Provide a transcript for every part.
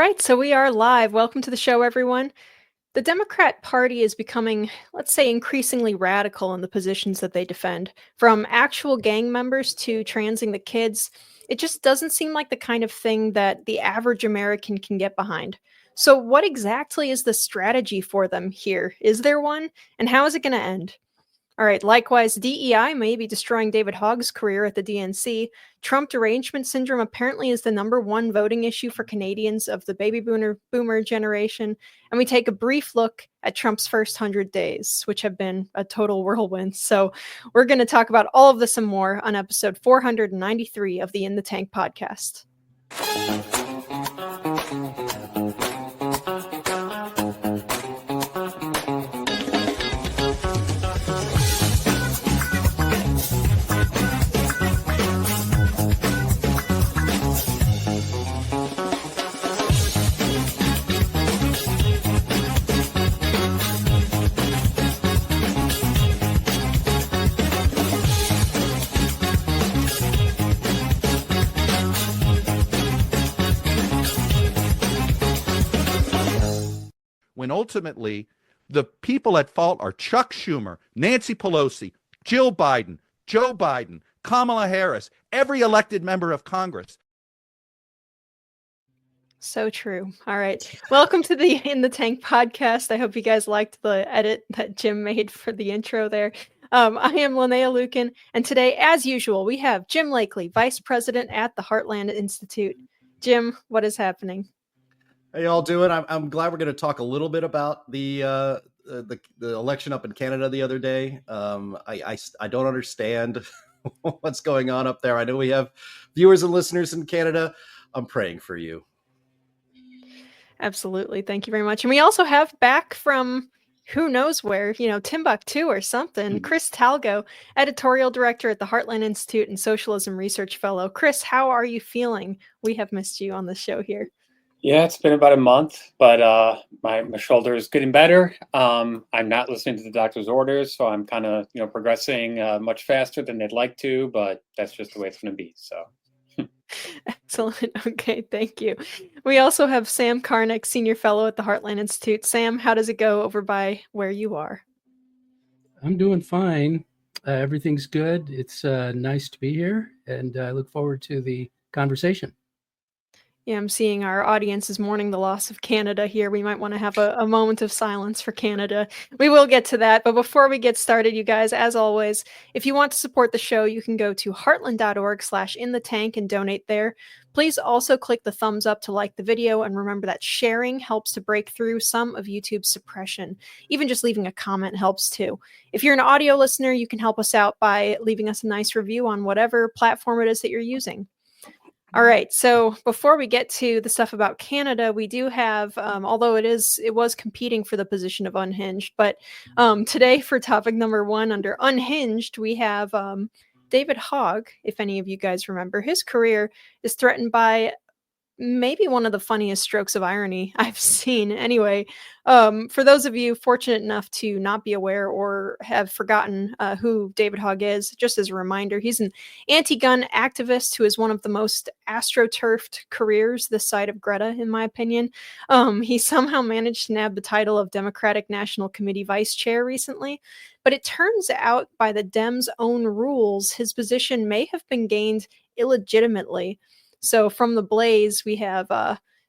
right, so we are live. Welcome to the show, everyone. The Democrat Party is becoming, let's say, increasingly radical in the positions that they defend. From actual gang members to transing the kids, it just doesn't seem like the kind of thing that the average American can get behind. So, what exactly is the strategy for them here? Is there one? And how is it going to end? All right, likewise, DEI may be destroying David Hogg's career at the DNC. Trump Derangement Syndrome apparently is the #1 voting issue for Canadians of the baby boomer generation. And we take a brief look at Trump's first 100 days, which have been a total whirlwind. So we're going to talk about all of this and more on episode 493 of the In the Tank podcast. When ultimately the people at fault are Chuck Schumer, Nancy Pelosi, Jill Biden, Joe Biden, Kamala Harris, every elected member of Congress. So true. All right. Welcome to the In the Tank podcast. I hope you guys liked the edit that Jim made for the intro there. I am Linnea Lueken, and today, as usual, we have Jim Lakely, Vice President at the Heartland Institute. Jim, what is happening? How y'all doing? I'm glad we're going to talk a little bit about the election up in Canada the other day. I don't understand what's going on up there. I know we have viewers and listeners in Canada. I'm praying for you. Absolutely. Thank you very much. And we also have back from who knows where, Timbuktu or something, Chris Talgo, Editorial Director at the Heartland Institute and Socialism Research Fellow. Chris, how are you feeling? We have missed you on the show here. Yeah, it's been about a month, but my shoulder is getting better. I'm not listening to the doctor's orders, so I'm kind of progressing much faster than they'd like to, but that's just the way it's going to be. So. Excellent. Okay, thank you. We also have Sam Karnick, Senior Fellow at the Heartland Institute. Sam, how does it go over by where you are? I'm doing fine. Everything's good. It's nice to be here, and I look forward to the conversation. Yeah, I'm seeing our audience is mourning the loss of Canada here. We might want to have a moment of silence for Canada. We will get to that. But before we get started, you guys, as always, if you want to support the show, you can go to heartland.org/inthetank and donate there. Please also click the thumbs up to like the video. And remember that sharing helps to break through some of YouTube's suppression. Even just leaving a comment helps too. If you're an audio listener, you can help us out by leaving us a nice review on whatever platform it is that you're using. All right. So before we get to the stuff about Canada, we do have, although it was competing for the position of unhinged, but today for topic number 1 under unhinged, we have David Hogg. If any of you guys remember, his career is threatened by maybe one of the funniest strokes of irony I've seen. Anyway, for those of you fortunate enough to not be aware or have forgotten who David Hogg is, just as a reminder, he's an anti-gun activist who is one of the most astroturfed careers this side of Greta, in my opinion. He somehow managed to nab the title of Democratic National Committee Vice Chair recently, but it turns out by the Dems' own rules, his position may have been gained illegitimately. So from the Blaze, we have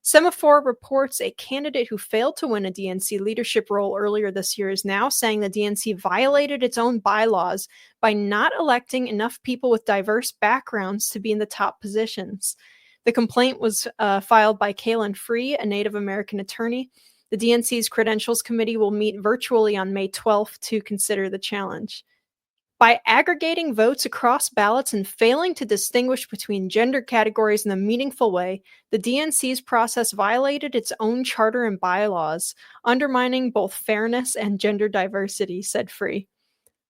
Semaphore reports a candidate who failed to win a DNC leadership role earlier this year is now saying the DNC violated its own bylaws by not electing enough people with diverse backgrounds to be in the top positions. The complaint was filed by Kaylin Free, a Native American attorney. The DNC's Credentials Committee will meet virtually on May 12th to consider the challenge. By aggregating votes across ballots and failing to distinguish between gender categories in a meaningful way, the DNC's process violated its own charter and bylaws, undermining both fairness and gender diversity, said Free.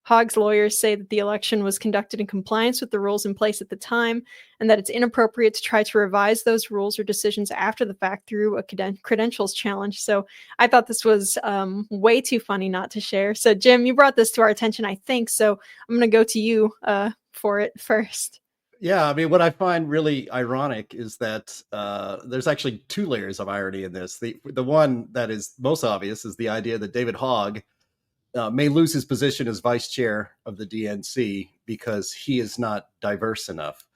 Hogg's lawyers say that the election was conducted in compliance with the rules in place at the time, and that it's inappropriate to try to revise those rules or decisions after the fact through a credentials challenge. So I thought this was way too funny not to share. So Jim, you brought this to our attention, I think. So I'm going to go to you for it first. Yeah, I mean, what I find really ironic is that there's actually two layers of irony in this. The one that is most obvious is the idea that David Hogg may lose his position as vice chair of the DNC because he is not diverse enough.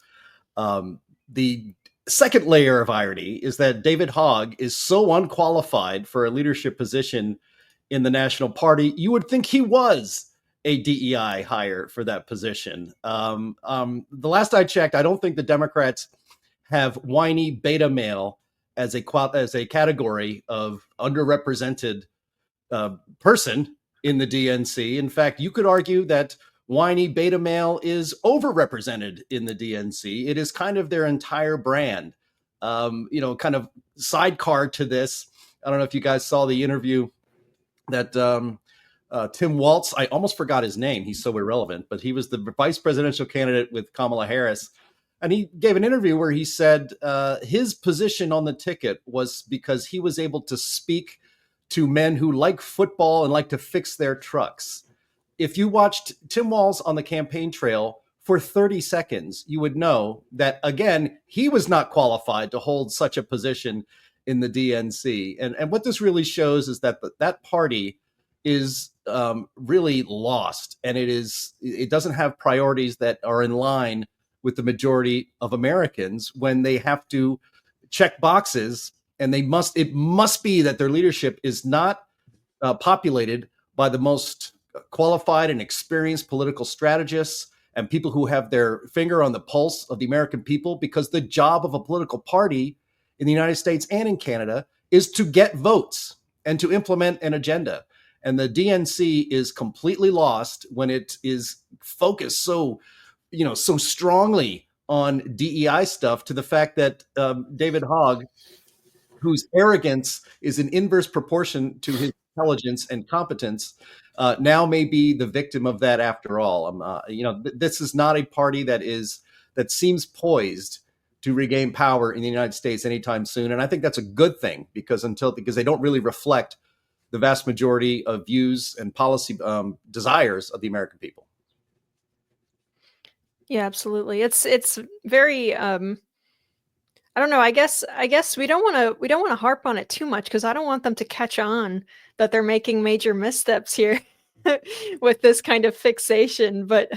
The second layer of irony is that David Hogg is so unqualified for a leadership position in the National Party, you would think he was a DEI hire for that position. The last I checked, I don't think the Democrats have whiny beta male as a category of underrepresented person in the DNC. In fact, you could argue that whiny beta male is overrepresented in the DNC. It is kind of their entire brand. Kind of sidecar to this. I don't know if you guys saw the interview that Tim Walz, I almost forgot his name. He's so irrelevant, but he was the vice presidential candidate with Kamala Harris. And he gave an interview where he said his position on the ticket was because he was able to speak to men who like football and like to fix their trucks. If you watched Tim Walz on the campaign trail for 30 seconds, you would know that, again, he was not qualified to hold such a position in the DNC. And what this really shows is that that party is really lost, and it doesn't have priorities that are in line with the majority of Americans when they have to check boxes, and it must be that their leadership is not populated by the most qualified and experienced political strategists and people who have their finger on the pulse of the American people, because the job of a political party in the United States and in Canada is to get votes and to implement an agenda. And the DNC is completely lost when it is focused so strongly on DEI stuff, to the fact that David Hogg, whose arrogance is in inverse proportion to his intelligence and competence, now may be the victim of that after all. This is not a party that seems poised to regain power in the United States anytime soon. And I think that's a good thing, because they don't really reflect the vast majority of views and policy desires of the American people. Yeah, absolutely. It's very I don't know. I guess we don't want to harp on it too much, because I don't want them to catch on that they're making major missteps here with this kind of fixation. But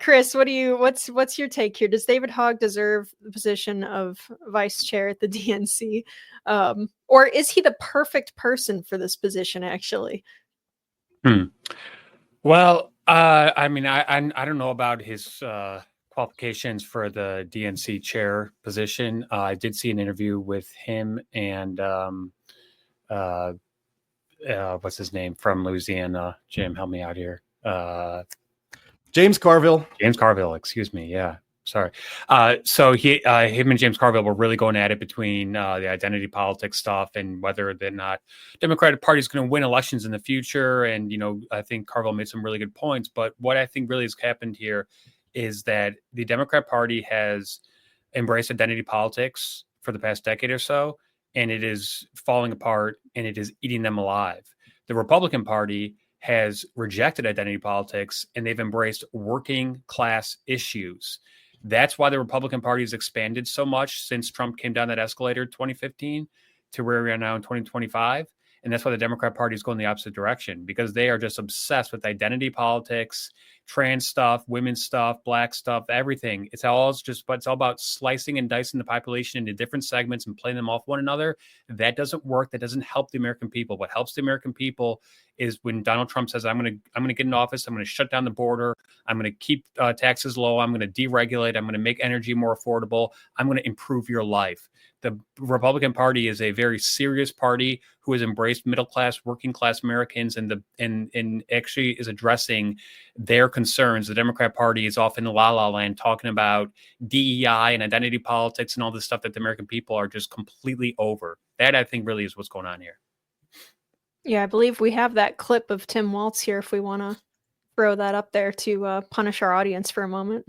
Chris, what's your take here? Does David Hogg deserve the position of vice chair at the DNC? Or is he the perfect person for this position, actually? Well, I mean, I don't know about his qualifications for the DNC chair position. I did see an interview with him and what's his name from Louisiana? Jim, help me out here. James Carville. James Carville, excuse me. Yeah. Sorry. So him and James Carville were really going at it between the identity politics stuff and whether or not Democratic Party is going to win elections in the future. And, I think Carville made some really good points. But what I think really has happened here is that the Democrat Party has embraced identity politics for the past decade or so, and it is falling apart and it is eating them alive. The Republican Party has rejected identity politics and they've embraced working class issues. That's why the Republican Party has expanded so much since Trump came down that escalator in 2015 to where we are now in 2025. And that's why the Democrat Party is going the opposite direction, because they are just obsessed with identity politics, trans stuff, women's stuff, black stuff, everything. It's all about slicing and dicing the population into different segments and playing them off one another. That doesn't work. That doesn't help the American people. What helps the American people is when Donald Trump says, I'm going to get in office. I'm going to shut down the border. I'm going to keep taxes low. I'm going to deregulate. I'm going to make energy more affordable. I'm going to improve your life. The Republican Party is a very serious party who has embraced middle class, working class Americans, and actually is addressing their concerns. The Democrat Party is off in the la la land talking about DEI and identity politics and all this stuff that the American people are just completely over. That, I think, really is what's going on here. Yeah, I believe we have that clip of Tim Walz here if we want to throw that up there to punish our audience for a moment.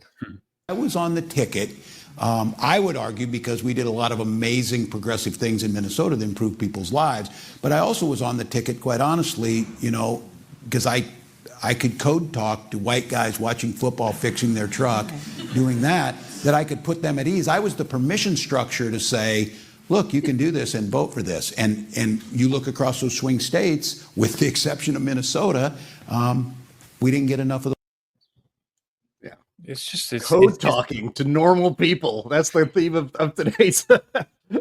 I was on the ticket. I would argue because we did a lot of amazing progressive things in Minnesota that improved people's lives. But I also was on the ticket, quite honestly, because I could code talk to white guys watching football, fixing their truck, doing that. that I could put them at ease. I was the permission structure to say, look, you can do this and vote for this. And you look across those swing states, with the exception of Minnesota, we didn't get enough of the. Yeah. It's just Code talking to normal people. That's the theme of today's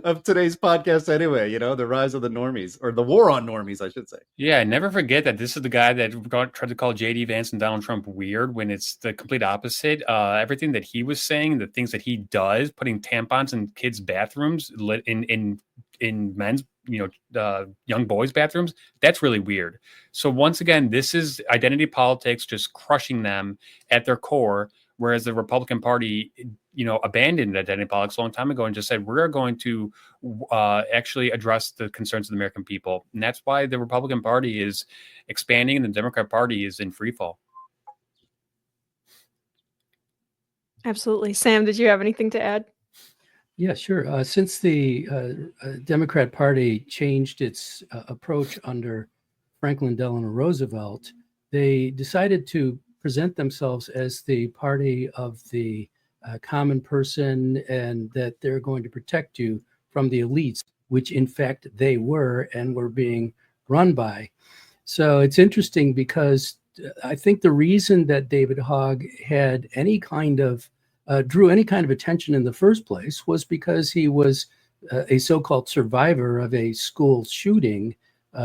of today's podcast anyway, the rise of the normies, or the war on normies, I should say. Yeah, never forget that this is the guy that tried to call J.D. Vance and Donald Trump weird when it's the complete opposite. Everything that he was saying, the things that he does, putting tampons in kids' bathrooms, in men's, young boys' bathrooms, that's really weird. So once again, this is identity politics just crushing them at their core, whereas the Republican Party, abandoned identity politics a long time ago and just said, we're going to actually address the concerns of the American people. And that's why the Republican Party is expanding and the Democrat Party is in free fall. Absolutely. Sam, did you have anything to add? Yeah, sure. Since the Democrat Party changed its approach under Franklin Delano Roosevelt, they decided to present themselves as the party of the common person, and that they're going to protect you from the elites, which in fact they were and were being run by. So it's interesting because I think the reason that David Hogg had any kind of drew any kind of attention in the first place was because he was a so-called survivor of a school shooting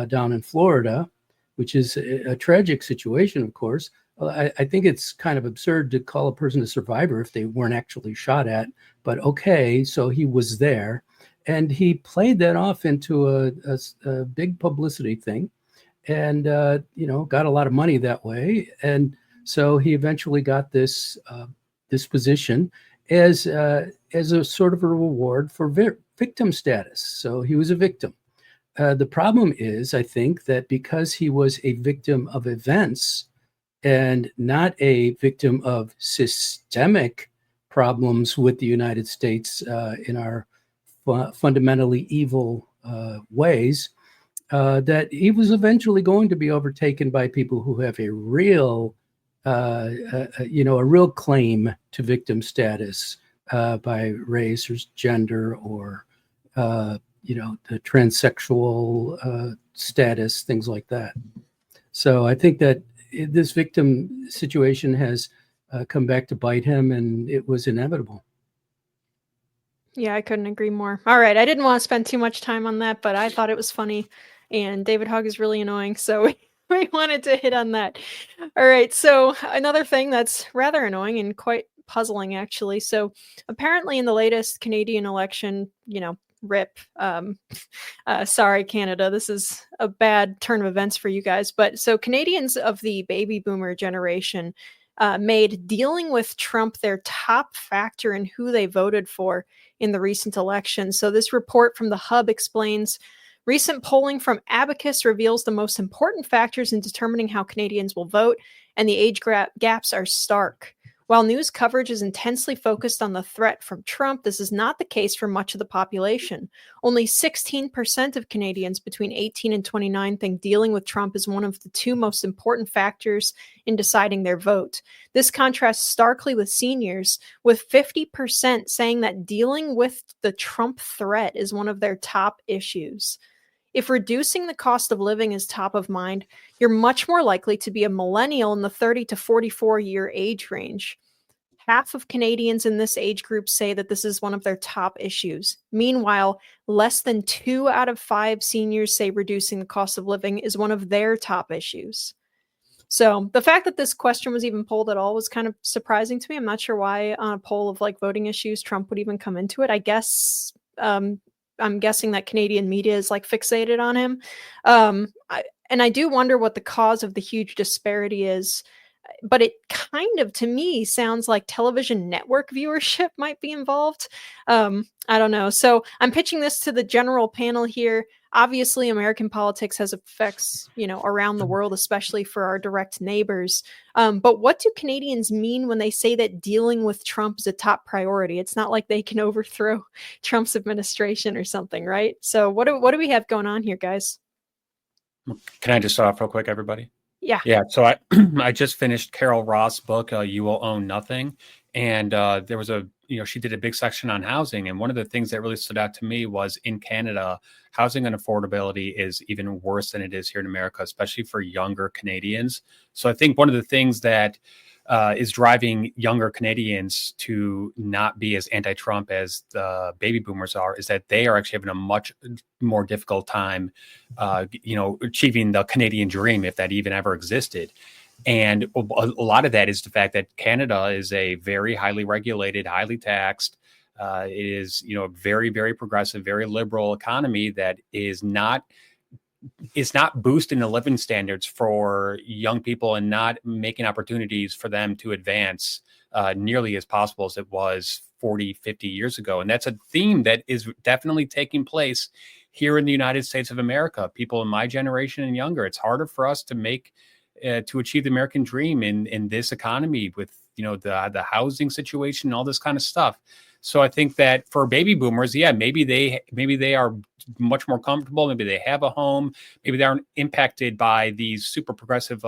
down in Florida, which is a tragic situation, of course. I think it's kind of absurd to call a person a survivor if they weren't actually shot at, but okay, so he was there. And he played that off into a big publicity thing and, got a lot of money that way. And so he eventually got this position as a sort of a reward for victim status. So he was a victim. The problem is, I think, that because he was a victim of events and not a victim of systemic problems with the United States in our fundamentally evil ways, that he was eventually going to be overtaken by people who have a real claim to victim status by race or gender or, the transsexual status, things like that. So I think that this victim situation has come back to bite him, and it was inevitable. Yeah, I couldn't agree more. All right, I didn't want to spend too much time on that, but I thought it was funny, and David Hogg is really annoying, so we wanted to hit on that. All right, so another thing that's rather annoying and quite puzzling, actually. So apparently in the latest Canadian election, RIP. Sorry, Canada. This is a bad turn of events for you guys. But so Canadians of the baby boomer generation made dealing with Trump their top factor in who they voted for in the recent election. So this report from the Hub explains recent polling from Abacus reveals the most important factors in determining how Canadians will vote, and the age gaps are stark. While news coverage is intensely focused on the threat from Trump, this is not the case for much of the population. Only 16% of Canadians between 18 and 29 think dealing with Trump is one of the two most important factors in deciding their vote. This contrasts starkly with seniors, with 50% saying that dealing with the Trump threat is one of their top issues. If reducing the cost of living is top of mind, you're much more likely to be a millennial in the 30 to 44 year age range. Half of Canadians in this age group say that this is one of their top issues. Meanwhile, less than 2 out of 5 seniors say reducing the cost of living is one of their top issues. So the fact that this question was even polled at all was kind of surprising to me. I'm not sure why on a poll of voting issues, Trump would even come into it. I guess I'm guessing that Canadian media is fixated on him. And I do wonder what the cause of the huge disparity is. But it kind of, to me, sounds like television network viewership might be involved. I don't know. So I'm pitching this to the general panel here. Obviously, American politics has effects, around the world, especially for our direct neighbors. But what do Canadians mean when they say that dealing with Trump is a top priority? It's not like they can overthrow Trump's administration or something, right? So what do we have going on here, guys? Can I just start off real quick, everybody? Yeah. So I I just finished Carol Ross' book, You Will Own Nothing. And there was a she did a big section on housing. And one of the things that really stood out to me was in Canada, housing and affordability is even worse than it is here in America, especially for younger Canadians. So I think one of the things that is driving younger Canadians to not be as anti-Trump as the baby boomers are is that they are actually having a much more difficult time, achieving the Canadian dream, if that even ever existed. And a lot of that is the fact that Canada is a very highly regulated, highly taxed. It is, a very, very progressive, very liberal economy that is not boosting the living standards for young people and not making opportunities for them to advance nearly as possible as it was 40, 50 years ago. And that's a theme that is definitely taking place here in the United States of America. People in my generation and younger, it's harder for us to achieve the American dream in this economy with, the housing situation and all this kind of stuff. So I think that for baby boomers, maybe they are much more comfortable. Maybe they have a home. Maybe they aren't impacted by these super progressive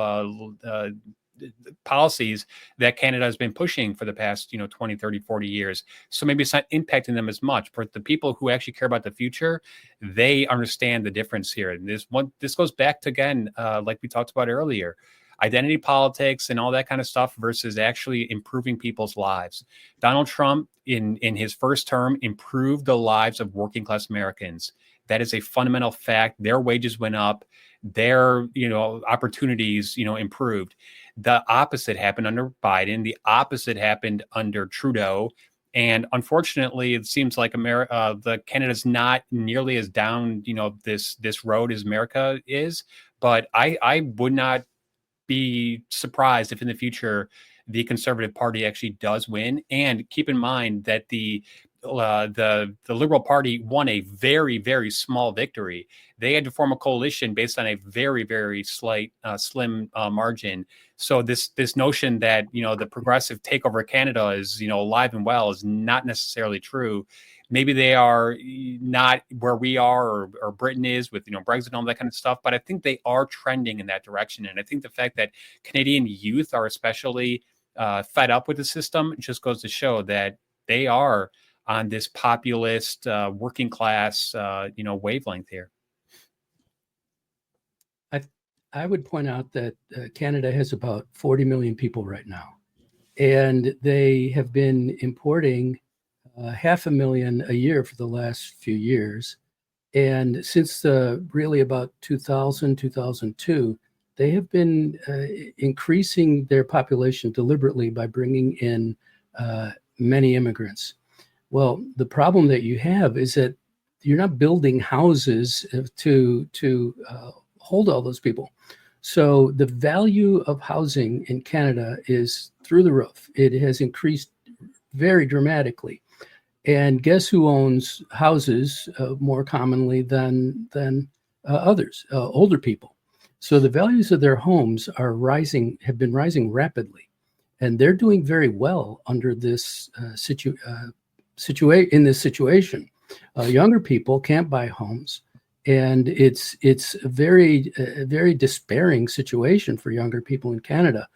policies that Canada has been pushing for the past, 20, 30, 40 years. So maybe it's not impacting them as much. But the people who actually care about the future, they understand the difference here. And this goes back to, again, like we talked about earlier, identity politics and all that kind of stuff versus actually improving people's lives. Donald Trump, in his first term, improved the lives of working class Americans. That is a fundamental fact. Their wages went up. Their, opportunities, improved. The opposite happened under Biden. The opposite happened under Trudeau. And unfortunately, it seems like Canada's not nearly as down, this road as America is. But I would not be surprised if in the future the Conservative Party actually does win. And keep in mind that the Liberal Party won a very, very small victory. They had to form a coalition based on a very, very slight, slim margin. So this notion that the progressive takeover of Canada is alive and well is not necessarily true. Maybe they are not where we are or Britain is with Brexit and all that kind of stuff, but I think they are trending in that direction. And I think the fact that Canadian youth are especially fed up with the system just goes to show that they are on this populist, working class, wavelength here. I would point out that Canada has about 40 million people right now, and they have been importing 500,000 a year for the last few years. And since really about 2000, 2002, they have been increasing their population deliberately by bringing in many immigrants. Well, the problem that you have is that you're not building houses to hold all those people. So the value of housing in Canada is through the roof. It has increased very dramatically. And guess who owns houses more commonly than others? Older people. So the values of their homes are rising, have been rising rapidly, and they're doing very well under this situation. Younger people can't buy homes, and it's a very despairing situation for younger people in Canada.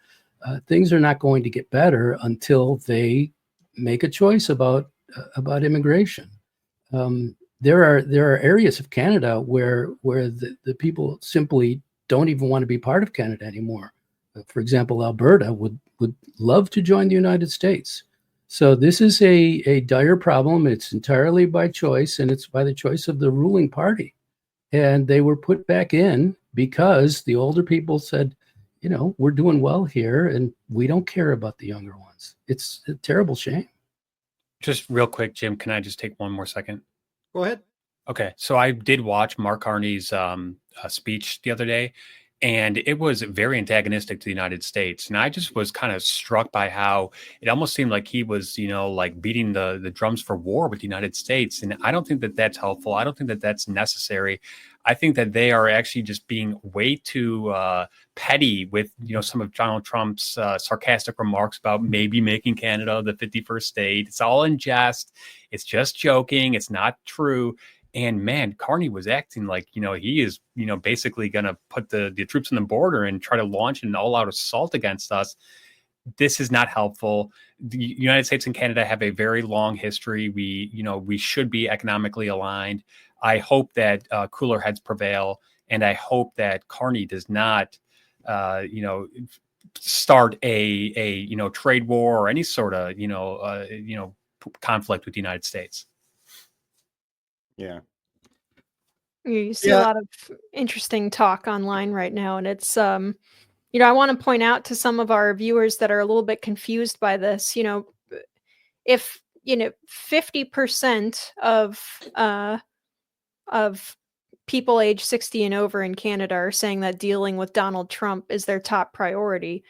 Things are not going to get better until they make a choice about immigration. There are areas of Canada where the people simply don't even want to be part of Canada anymore. For example, Alberta would love to join the United States. So this is a dire problem. It's entirely by choice, and it's by the choice of the ruling party. And they were put back in because the older people said, we're doing well here, and we don't care about the younger ones. It's a terrible shame. Just real quick, Jim, can I just take one more second? Go ahead. Okay, so I did watch Mark Carney's speech the other day, and it was very antagonistic to the United States. And I just was kind of struck by how it almost seemed like he was, like beating the drums for war with the United States. And I don't think that that's helpful. I don't think that that's necessary. I think that they are actually just being way too petty with, some of Donald Trump's sarcastic remarks about maybe making Canada the 51st state. It's all in jest. It's just joking. It's not true. And man, Karnick was acting like, he is, basically going to put the troops on the border and try to launch an all-out assault against us. this is not helpful. The United States and Canada have a very long history. We should be economically aligned. I hope that cooler heads prevail, and I hope that Karnick does not, start a trade war or any sort of conflict with the United States. Yeah. You see a lot of interesting talk online right now, and it's I want to point out to some of our viewers that are a little bit confused by this. If 50% of people age 60 and over in Canada are saying that dealing with Donald Trump is their top priority,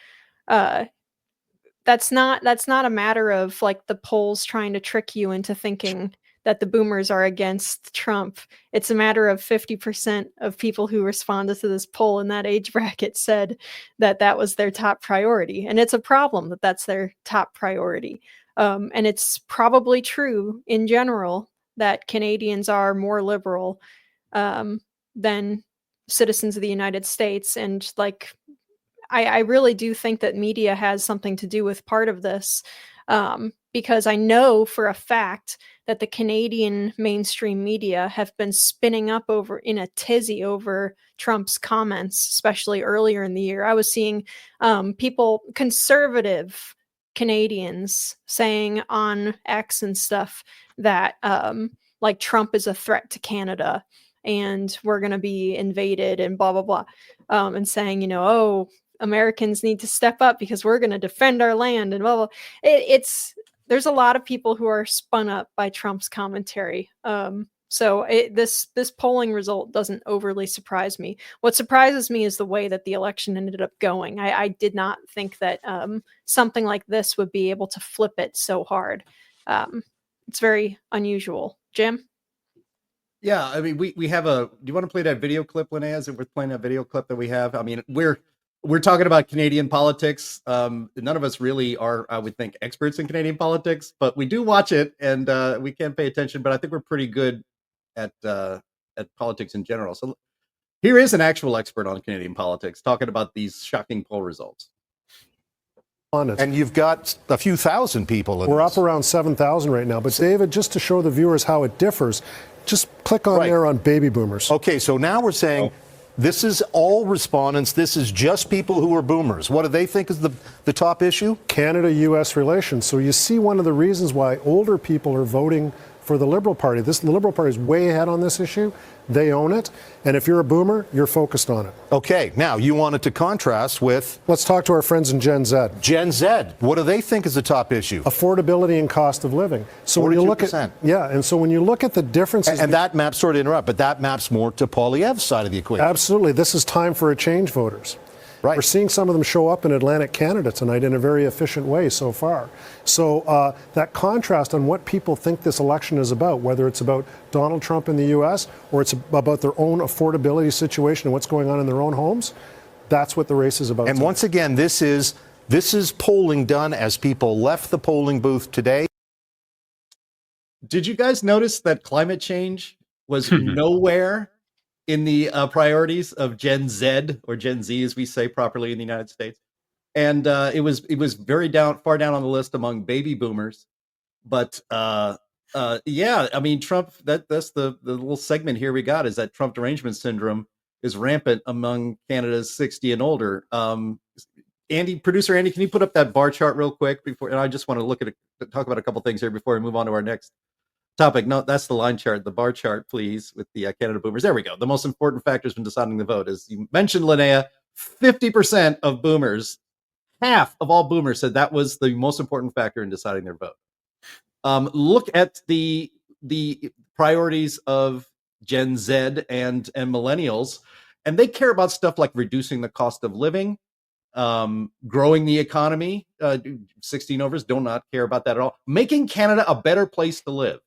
that's not a matter of like the polls trying to trick you into thinking that the boomers are against Trump. It's a matter of 50% of people who responded to this poll in that age bracket said that that was their top priority. And it's a problem that that's their top priority. And it's probably true in general that Canadians are more liberal than citizens of the United States. And like, I really do think that media has something to do with part of this, because I know for a fact that the Canadian mainstream media have been spinning up over in a tizzy over Trump's comments, especially earlier in the year. I was seeing people, conservative Canadians, saying on X and stuff that like Trump is a threat to Canada and we're going to be invaded and blah, blah, blah. And saying, Americans need to step up because we're going to defend our land and blah, blah. There's a lot of people who are spun up by Trump's commentary. So this polling result doesn't overly surprise me. What surprises me is the way that the election ended up going. I did not think that something like this would be able to flip it so hard. It's very unusual. Jim? Yeah, I mean, we have do you want to play that video clip, Linnea? Is it worth playing that video clip that we have? I mean, we're talking about Canadian politics. None of us really are, I would think, experts in Canadian politics, but we do watch it and we can pay attention. But I think we're pretty good at politics in general. So here is an actual expert on Canadian politics talking about these shocking poll results. And you've got a few thousand people. We're up around 7,000 right now. But David, just to show the viewers how it differs, just click on there on baby boomers. Okay, so now we're saying this is all respondents. This is just people who are boomers. What do they think is the top issue? Canada-U.S. relations. So you see one of the reasons why older people are voting for the Liberal Party. The Liberal Party is way ahead on this issue. They own it. And if you're a boomer, you're focused on it. Okay, now you wanted to contrast with... Let's talk to our friends in Gen Z. Gen Z. What do they think is the top issue? Affordability and cost of living. So 42%. when you look at... Yeah, and so when you look at the differences... And that maps, sorry to interrupt, but that maps more to Poilievre's side of the equation. Absolutely. This is time for a change, voters. Right. We're seeing some of them show up in Atlantic Canada tonight in a very efficient way so far. So that contrast on what people think this election is about, whether it's about Donald Trump in the U.S. or it's about their own affordability situation and what's going on in their own homes, that's what the race is about. And tonight. once again, this is polling done as people left the polling booth today. Did you guys notice that climate change was nowhere in the priorities of Gen Z, or Gen Z as we say properly in the United States? And it was very far down on the list among baby boomers. But yeah, I mean, Trump, that's the little segment here we got, is that Trump Derangement Syndrome is rampant among Canada's 60 and older. Producer Andy, can you put up that bar chart real quick before? And I just want to talk about a couple things here before we move on to our next topic. No, that's the line chart, the bar chart, please, with the Canada boomers. There we go. The most important factors when deciding the vote, as you mentioned, Linnea, 50% of boomers, half of all boomers said that was the most important factor in deciding their vote. Look at the priorities of Gen Z and millennials, and they care about stuff like reducing the cost of living, growing the economy. 16 overs do not care about that at all. Making Canada a better place to live.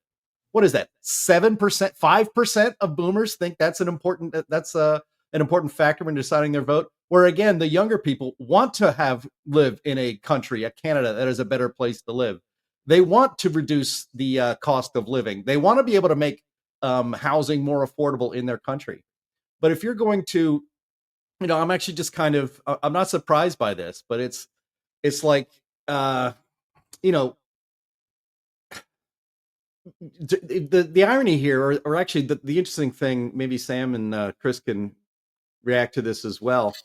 What is that? 7%, 5% of boomers think that's an important factor when deciding their vote. Where again, the younger people want to live in a country, a Canada, that is a better place to live. They want to reduce the cost of living. They want to be able to make housing more affordable in their country. But if you're going to, I'm actually just I'm not surprised by this, but it's like, you know, the irony here, or actually the interesting thing, maybe Sam and Chris can react to this as well,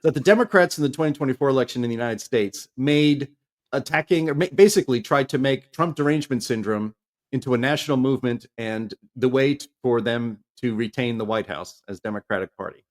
that the Democrats in the 2024 election in the United States made attacking, or basically tried to make Trump Derangement Syndrome into a national movement and the way for them to retain the White House as Democratic Party.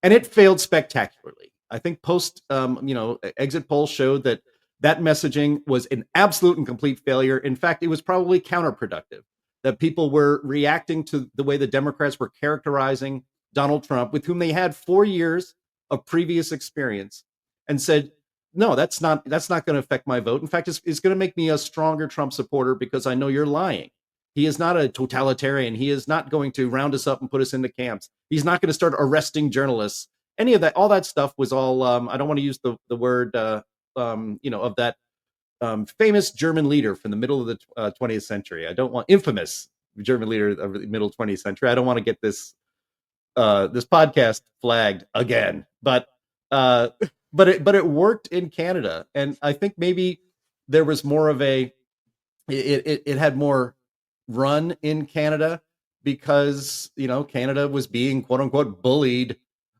And it failed spectacularly. I think post, exit polls showed that messaging was an absolute and complete failure. In fact, it was probably counterproductive, that people were reacting to the way the Democrats were characterizing Donald Trump, with whom they had 4 years of previous experience, and said, no, that's not going to affect my vote. In fact, it's going to make me a stronger Trump supporter because I know you're lying. He is not a totalitarian. He is not going to round us up and put us into camps. He's not going to start arresting journalists. Any of that, all that stuff was all, I don't want to use the word, of that famous German leader from the middle of the 20th century. I don't want infamous German leader of the middle 20th century. I don't want to get this podcast flagged again, but it worked in Canada, and I think maybe there was more of it had more run in Canada because Canada was being quote unquote bullied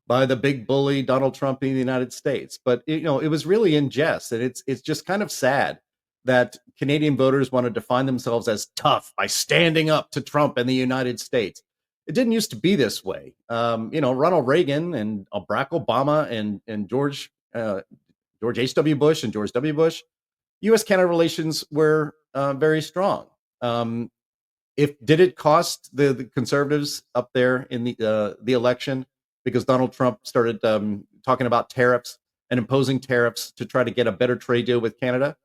by the big bully Donald Trump in the United States, but it was really in jest, and it's just kind of sad that Canadian voters want to define themselves as tough by standing up to Trump and the United States. It didn't used to be this way. Ronald Reagan and Barack Obama and George H.W. Bush and George W. Bush, U.S.-Canada relations were very strong. Did it cost the conservatives up there in the election because Donald Trump started talking about tariffs and imposing tariffs to try to get a better trade deal with Canada?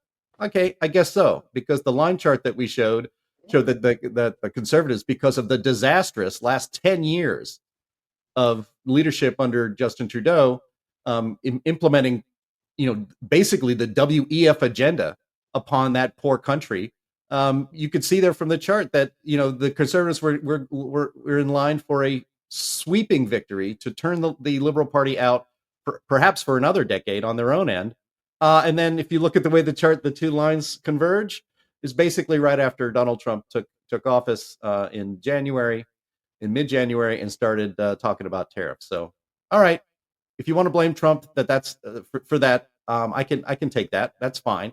Okay, I guess so, because the line chart that we showed that the conservatives, because of the disastrous last 10 years of leadership under Justin Trudeau, implementing, basically the WEF agenda upon that poor country, you could see there from the chart that the conservatives were in line for a sweeping victory to turn the Liberal Party out, perhaps for another decade on their own end. And then if you look at the way the chart, the two lines converge, is basically right after Donald Trump took office in mid-January, and started talking about tariffs. So, all right, if you want to blame Trump, that's for that, I can take that. That's fine.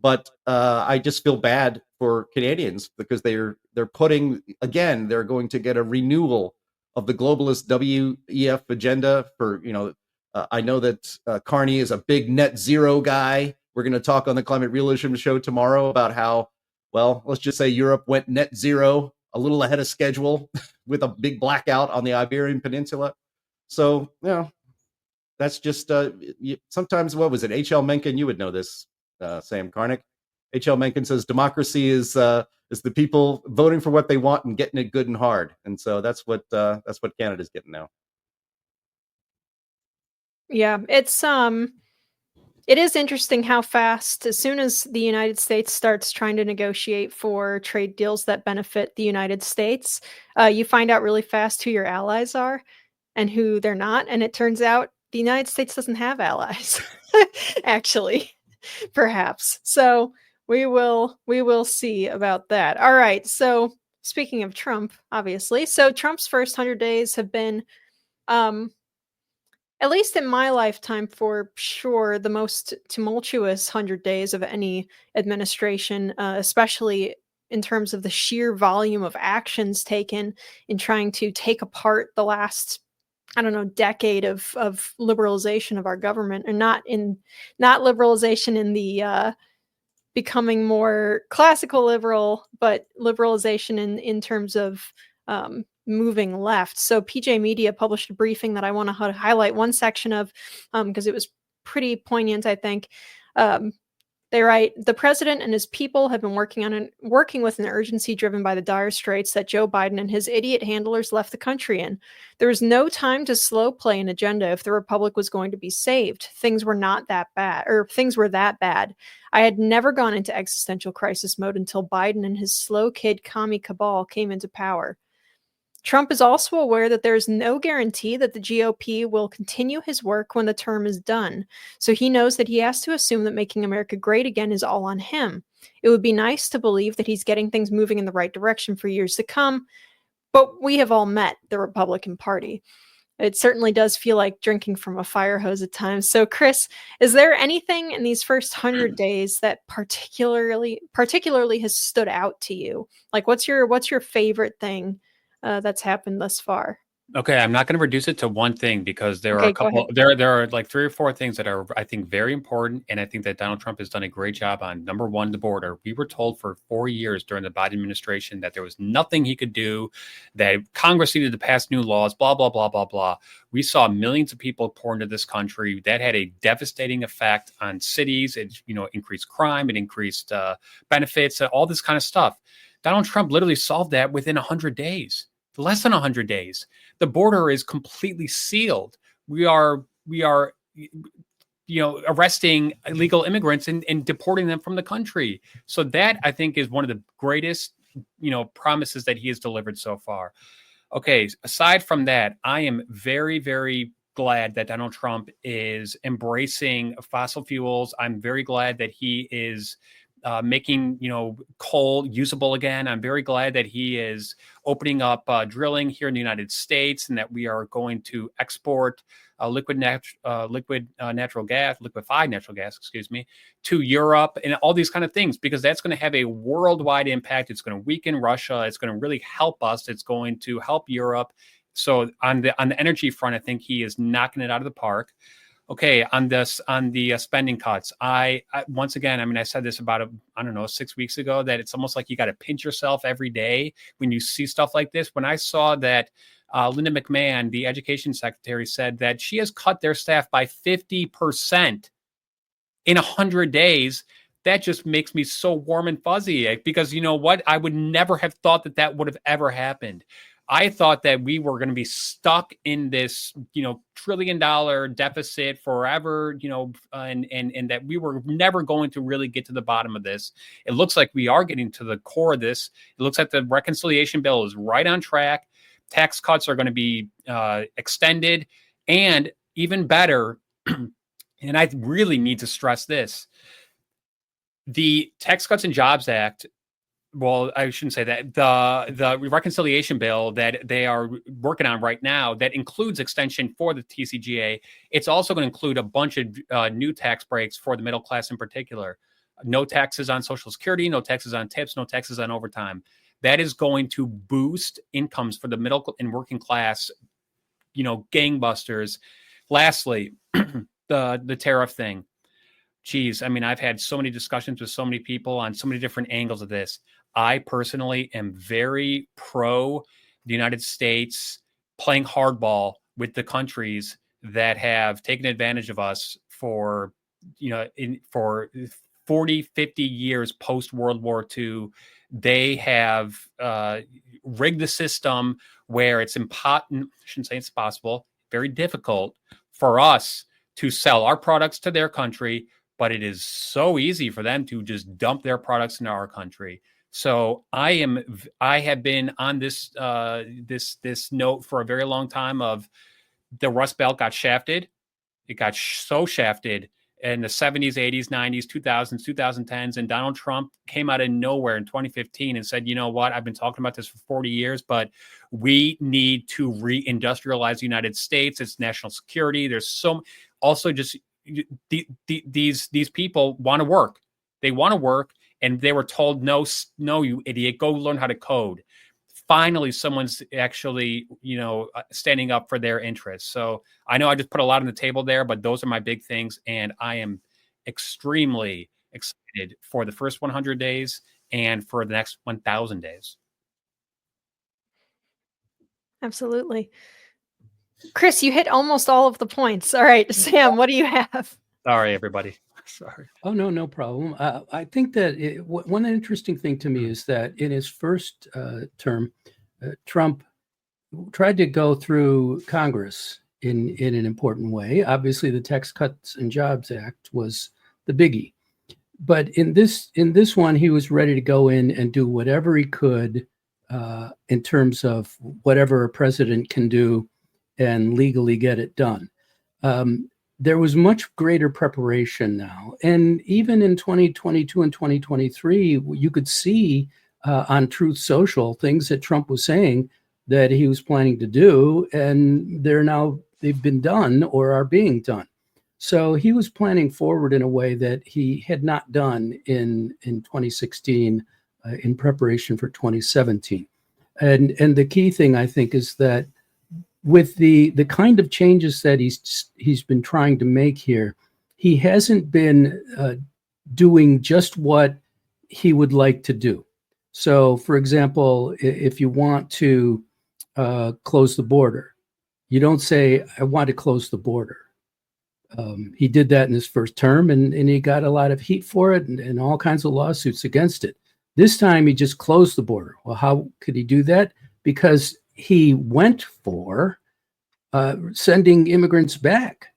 But I just feel bad for Canadians because they're putting, again, they're going to get a renewal of the globalist WEF agenda for, I know that Karnick is a big net zero guy. We're going to talk on the Climate Realism show tomorrow about how, well, let's just say Europe went net zero a little ahead of schedule with a big blackout on the Iberian Peninsula. So, that's just sometimes, what was it? H.L. Mencken, you would know this, Sam Karnick. H.L. Mencken says democracy is the people voting for what they want and getting it good and hard. And so that's what Canada's getting now. Yeah, it is interesting how fast, as soon as the United States starts trying to negotiate for trade deals that benefit the United States, you find out really fast who your allies are and who they're not. And it turns out the United States doesn't have allies, actually, perhaps. So we will see about that. All right. So speaking of Trump, obviously, so Trump's first 100 days have been, at least in my lifetime, for sure, the most tumultuous 100 days of any administration, especially in terms of the sheer volume of actions taken in trying to take apart the last, decade of liberalization of our government, and not liberalization in the becoming more classical liberal, but liberalization in terms of moving left. So PJ Media published a briefing that I want to highlight one section of because it was pretty poignant, I think. They write, the president and his people have been working with an urgency driven by the dire straits that Joe Biden and his idiot handlers left the country in. There was no time to slow play an agenda if the republic was going to be saved. Things were that bad. I had never gone into existential crisis mode until Biden and his slow kid commie cabal came into power. Trump is also aware that there is no guarantee that the GOP will continue his work when the term is done. So he knows that he has to assume that making America great again is all on him. It would be nice to believe that he's getting things moving in the right direction for years to come, but we have all met the Republican Party. It certainly does feel like drinking from a fire hose at times. So, Chris, is there anything in these first 100 days that particularly has stood out to you? Like, what's your favorite thing that's happened thus far? Okay, I'm not going to reduce it to one thing because there are Okay, a go couple. ahead. There are like 3 or 4 things that are, I think, very important, and I think that Donald Trump has done a great job on. Number one, the border. We were told for 4 years during the Biden administration that there was nothing he could do, that Congress needed to pass new laws, blah blah blah blah blah. We saw millions of people pour into this country. That had a devastating effect on cities. It increased crime. It increased benefits. All this kind of stuff. Donald Trump literally solved that within 100 days. Less than 100 days. The border is completely sealed. We are arresting illegal immigrants and deporting them from the country. So that, I think, is one of the greatest, promises that he has delivered so far. Okay, aside from that, I am very, very glad that Donald Trump is embracing fossil fuels. I'm very glad that he is making coal usable again. I'm very glad that he is opening up drilling here in the United States, and that we are going to export liquefied natural gas, to Europe and all these kind of things, because that's going to have a worldwide impact. It's going to weaken Russia. It's going to really help us. It's going to help Europe. So on the energy front, I think he is knocking it out of the park. Okay, on the spending cuts, I once again, I said this about 6 weeks ago, that it's almost like you got to pinch yourself every day when you see stuff like this. When I saw that Linda McMahon, the education secretary, said that she has cut their staff by 50% in 100 days, that just makes me so warm and fuzzy, because you know what? I would never have thought that would have ever happened. I thought that we were going to be stuck in this, $1 trillion deficit forever, and that we were never going to really get to the bottom of this. It looks like we are getting to the core of this. It looks like the reconciliation bill is right on track. Tax cuts are going to be extended, and even better, and I really need to stress this, the Tax Cuts and Jobs Act. Well, I shouldn't say that. The reconciliation bill that they are working on right now, that includes extension for the TCJA. It's also going to include a bunch of new tax breaks for the middle class in particular. No taxes on Social Security, no taxes on tips, no taxes on overtime. That is going to boost incomes for the middle and working class, gangbusters. Lastly, the tariff thing. Geez, I've had so many discussions with so many people on so many different angles of this. I personally am very pro the United States playing hardball with the countries that have taken advantage of us for 40, 50 years post World War II. They have rigged the system where it's impossible, I shouldn't say it's possible, very difficult for us to sell our products to their country, but it is so easy for them to just dump their products into our country. So I have been on this note for a very long time of the Rust Belt got shafted. It got so shafted in the 70s, 80s, 90s, 2000s, 2010s. And Donald Trump came out of nowhere in 2015 and said, you know what, I've been talking about this for 40 years, but we need to reindustrialize the United States. It's national security. There's also just these people want to work. They want to work. And they were told, no, you idiot, go learn how to code. Finally, someone's actually, standing up for their interests. So I know I just put a lot on the table there, but those are my big things. And I am extremely excited for the first 100 days and for the next 1,000 days. Absolutely. Chris, you hit almost all of the points. All right, Sam, what do you have? Sorry, everybody. Sorry. Oh, no problem. I think that one interesting thing to me is that in his first term, Trump tried to go through Congress in an important way. Obviously, the Tax Cuts and Jobs Act was the biggie. But in this one, he was ready to go in and do whatever he could in terms of whatever a president can do and legally get it done. There was much greater preparation now. And even in 2022 and 2023, you could see on Truth Social things that Trump was saying that he was planning to do, and they've been done or are being done. So he was planning forward in a way that he had not done in 2016 in preparation for 2017. And the key thing, I think, is that with the kind of changes that he's been trying to make here, he hasn't been doing just what he would like to do. So, for example, if you want to close the border, you don't say, I want to close the border. He did that in his first term, and he got a lot of heat for it and all kinds of lawsuits against it. This time, he just closed the border. Well, how could he do that? Because he went for sending immigrants back,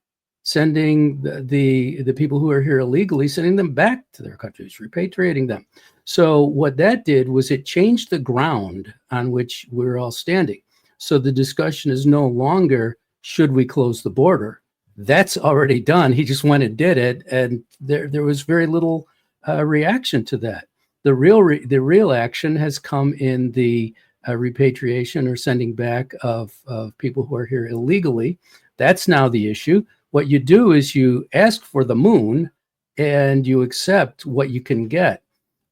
sending the people who are here illegally, sending them back to their countries, repatriating them. So what that did was it changed the ground on which we're all standing. So the discussion is no longer, should we close the border? That's already done. He just went and did it, and there was very little reaction to that. The real action has come in the repatriation or sending back of people who are here illegally. That's now the issue. What you do is you ask for the moon and you accept what you can get,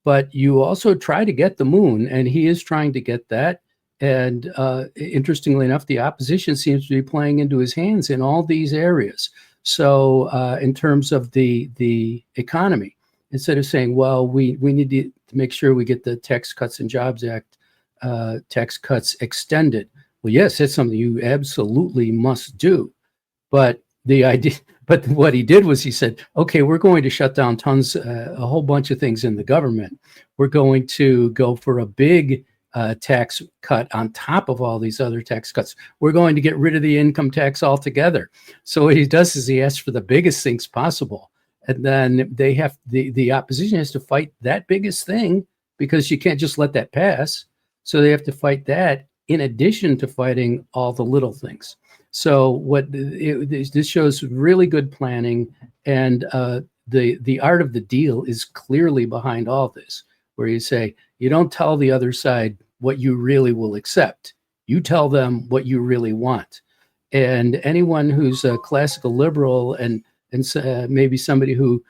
but you also try to get the moon, and he is trying to get that. And interestingly enough, the opposition seems to be playing into his hands in all these areas. So in terms of the economy, instead of saying, well, we need to make sure we get the Tax Cuts and Jobs Act tax cuts extended. Well, yes, that's something you absolutely must do. But what he did was he said, okay, we're going to shut down a whole bunch of things in the government. We're going to go for a big tax cut on top of all these other tax cuts. We're going to get rid of the income tax altogether. So what he does is he asks for the biggest things possible. And then the opposition has to fight that biggest thing, because you can't just let that pass. So they have to fight that in addition to fighting all the little things. So this shows really good planning, and the art of the deal is clearly behind all this, where you say, you don't tell the other side what you really will accept. You tell them what you really want. And anyone who's a classical liberal and maybe somebody who,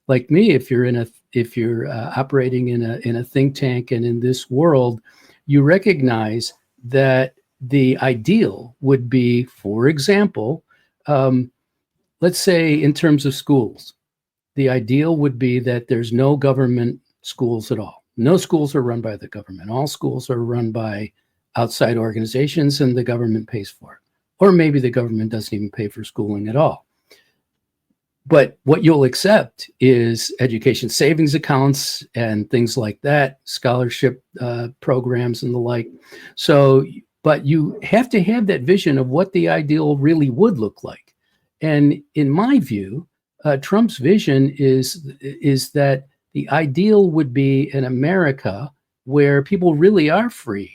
like me, if you're operating in a think tank and in this world, you recognize that the ideal would be, for example, let's say in terms of schools, the ideal would be that there's no government schools at all. No schools are run by the government. All schools are run by outside organizations, and the government pays for it. Or maybe the government doesn't even pay for schooling at all. But what you'll accept is education savings accounts and things like that, scholarship programs and the like. So, but you have to have that vision of what the ideal really would look like. And in my view, Trump's vision is that the ideal would be an America where people really are free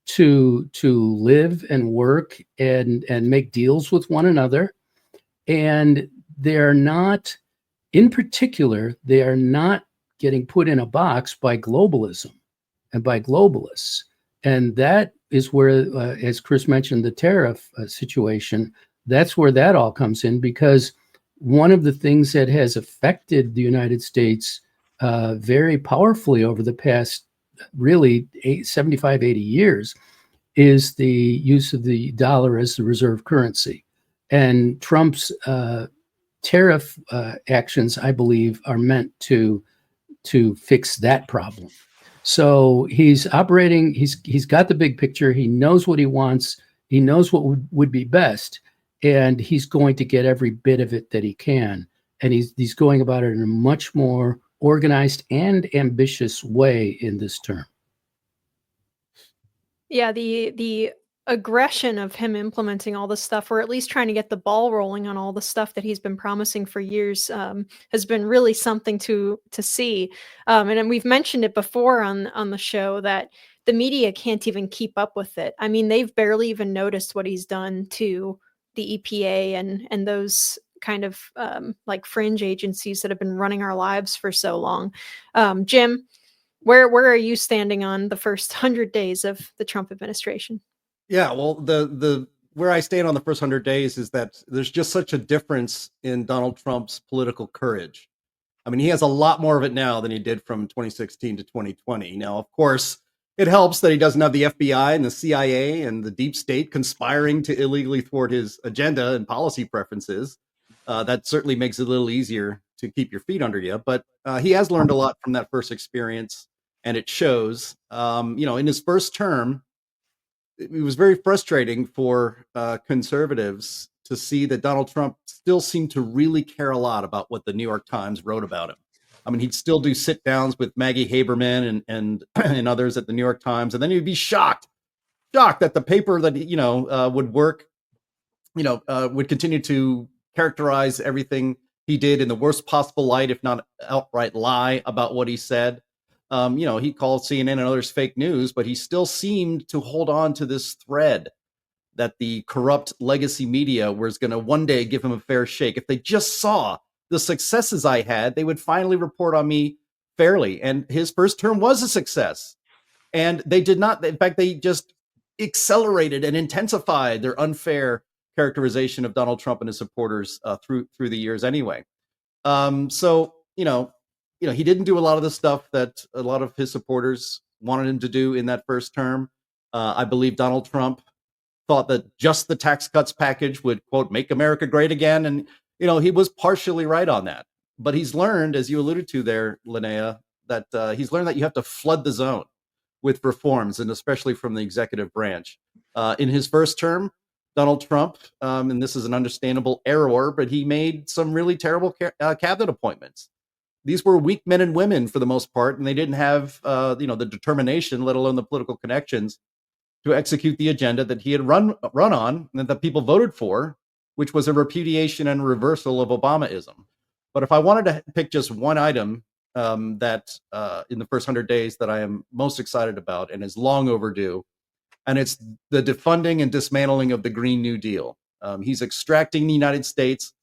to live and work and make deals with one another. And they're not, in particular, they are not getting put in a box by globalism and by globalists. And that is where, as Chris mentioned, the tariff situation, that's where that all comes in, because one of the things that has affected the United States very powerfully over the past really 75, 80 years is the use of the dollar as the reserve currency. And Trump's tariff actions, I believe, are meant to fix that problem. So he's operating, he's got the big picture, he knows what he wants, he knows what would be best, and he's going to get every bit of it that he can. And he's going about it in a much more organized and ambitious way in this term. Yeah, the aggression of him implementing all this stuff, or at least trying to get the ball rolling on all the stuff that he's been promising for years, has been really something to see. And we've mentioned it before on the show that the media can't even keep up with it. I mean, they've barely even noticed what he's done to the EPA and those kind of like fringe agencies that have been running our lives for so long. Jim, where are you standing on the first 100 days of the Trump administration? Yeah, well, the where I stand on the first 100 days is that there's just such a difference in Donald Trump's political courage. I mean, he has a lot more of it now than he did from 2016 to 2020. Now, of course, it helps that he doesn't have the FBI and the CIA and the deep state conspiring to illegally thwart his agenda and policy preferences. That certainly makes it a little easier to keep your feet under you. But he has learned a lot from that first experience, and it shows. In his first term, it was very frustrating for conservatives to see that Donald Trump still seemed to really care a lot about what the New York Times wrote about him. I mean, he'd still do sit downs with Maggie Haberman and and others at the New York Times, and then he'd be shocked that the paper that would work, would continue to characterize everything he did in the worst possible light, if not outright lie about what he said. He called CNN and others fake news, but he still seemed to hold on to this thread that the corrupt legacy media was going to one day give him a fair shake. If they just saw the successes I had, they would finally report on me fairly. And his first term was a success. And they did not. In fact, they just accelerated and intensified their unfair characterization of Donald Trump and his supporters through the years anyway. He didn't do a lot of the stuff that a lot of his supporters wanted him to do in that first term. I believe Donald Trump thought that just the tax cuts package would, quote, make America great again. And, he was partially right on that. But he's learned, as you alluded to there, Linnea, that he's learned that you have to flood the zone with reforms, and especially from the executive branch. In his first term, Donald Trump, and this is an understandable error, but he made some really terrible cabinet appointments. These were weak men and women for the most part, and they didn't have, the determination, let alone the political connections, to execute the agenda that he had run on and that people voted for, which was a repudiation and reversal of Obamaism. But if I wanted to pick just one item that in the first 100 days that I am most excited about and is long overdue, and it's the defunding and dismantling of the Green New Deal. He's extracting the United States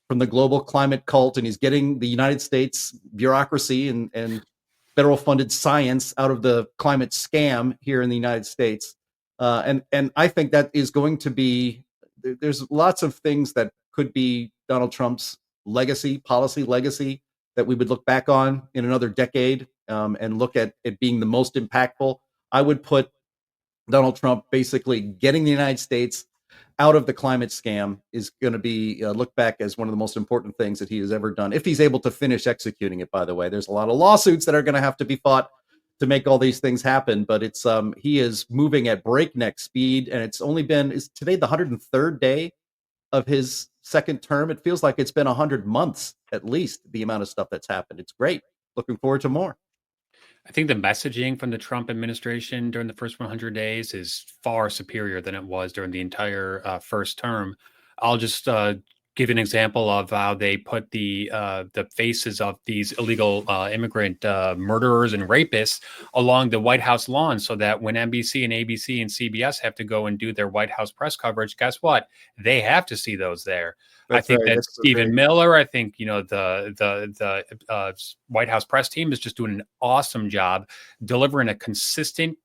from the global climate cult, and he's getting the United States bureaucracy and federal funded science out of the climate scam here in the United States. And I think that is going to be, there's lots of things that could be Donald Trump's policy legacy, that we would look back on in another decade and look at it being the most impactful. I would put Donald Trump basically getting the United States out of the climate scam is going to be looked back as one of the most important things that he has ever done, if he's able to finish executing it. By the way, there's a lot of lawsuits that are going to have to be fought to make all these things happen, but it's he is moving at breakneck speed, and it's only been, is today the 103rd day of his second term? It feels like it's been 100 months at least, the amount of stuff that's happened. It's great. Looking forward to more. I think the messaging from the Trump administration during the first 100 days is far superior than it was during the entire first term. I'll just give an example of how they put the faces of these illegal immigrant murderers and rapists along the White House lawn, so that when NBC and ABC and CBS have to go and do their White House press coverage, guess what? They have to see those there. That's I think right. that Stephen Miller, I think, the White House press team is just doing an awesome job delivering a consistent,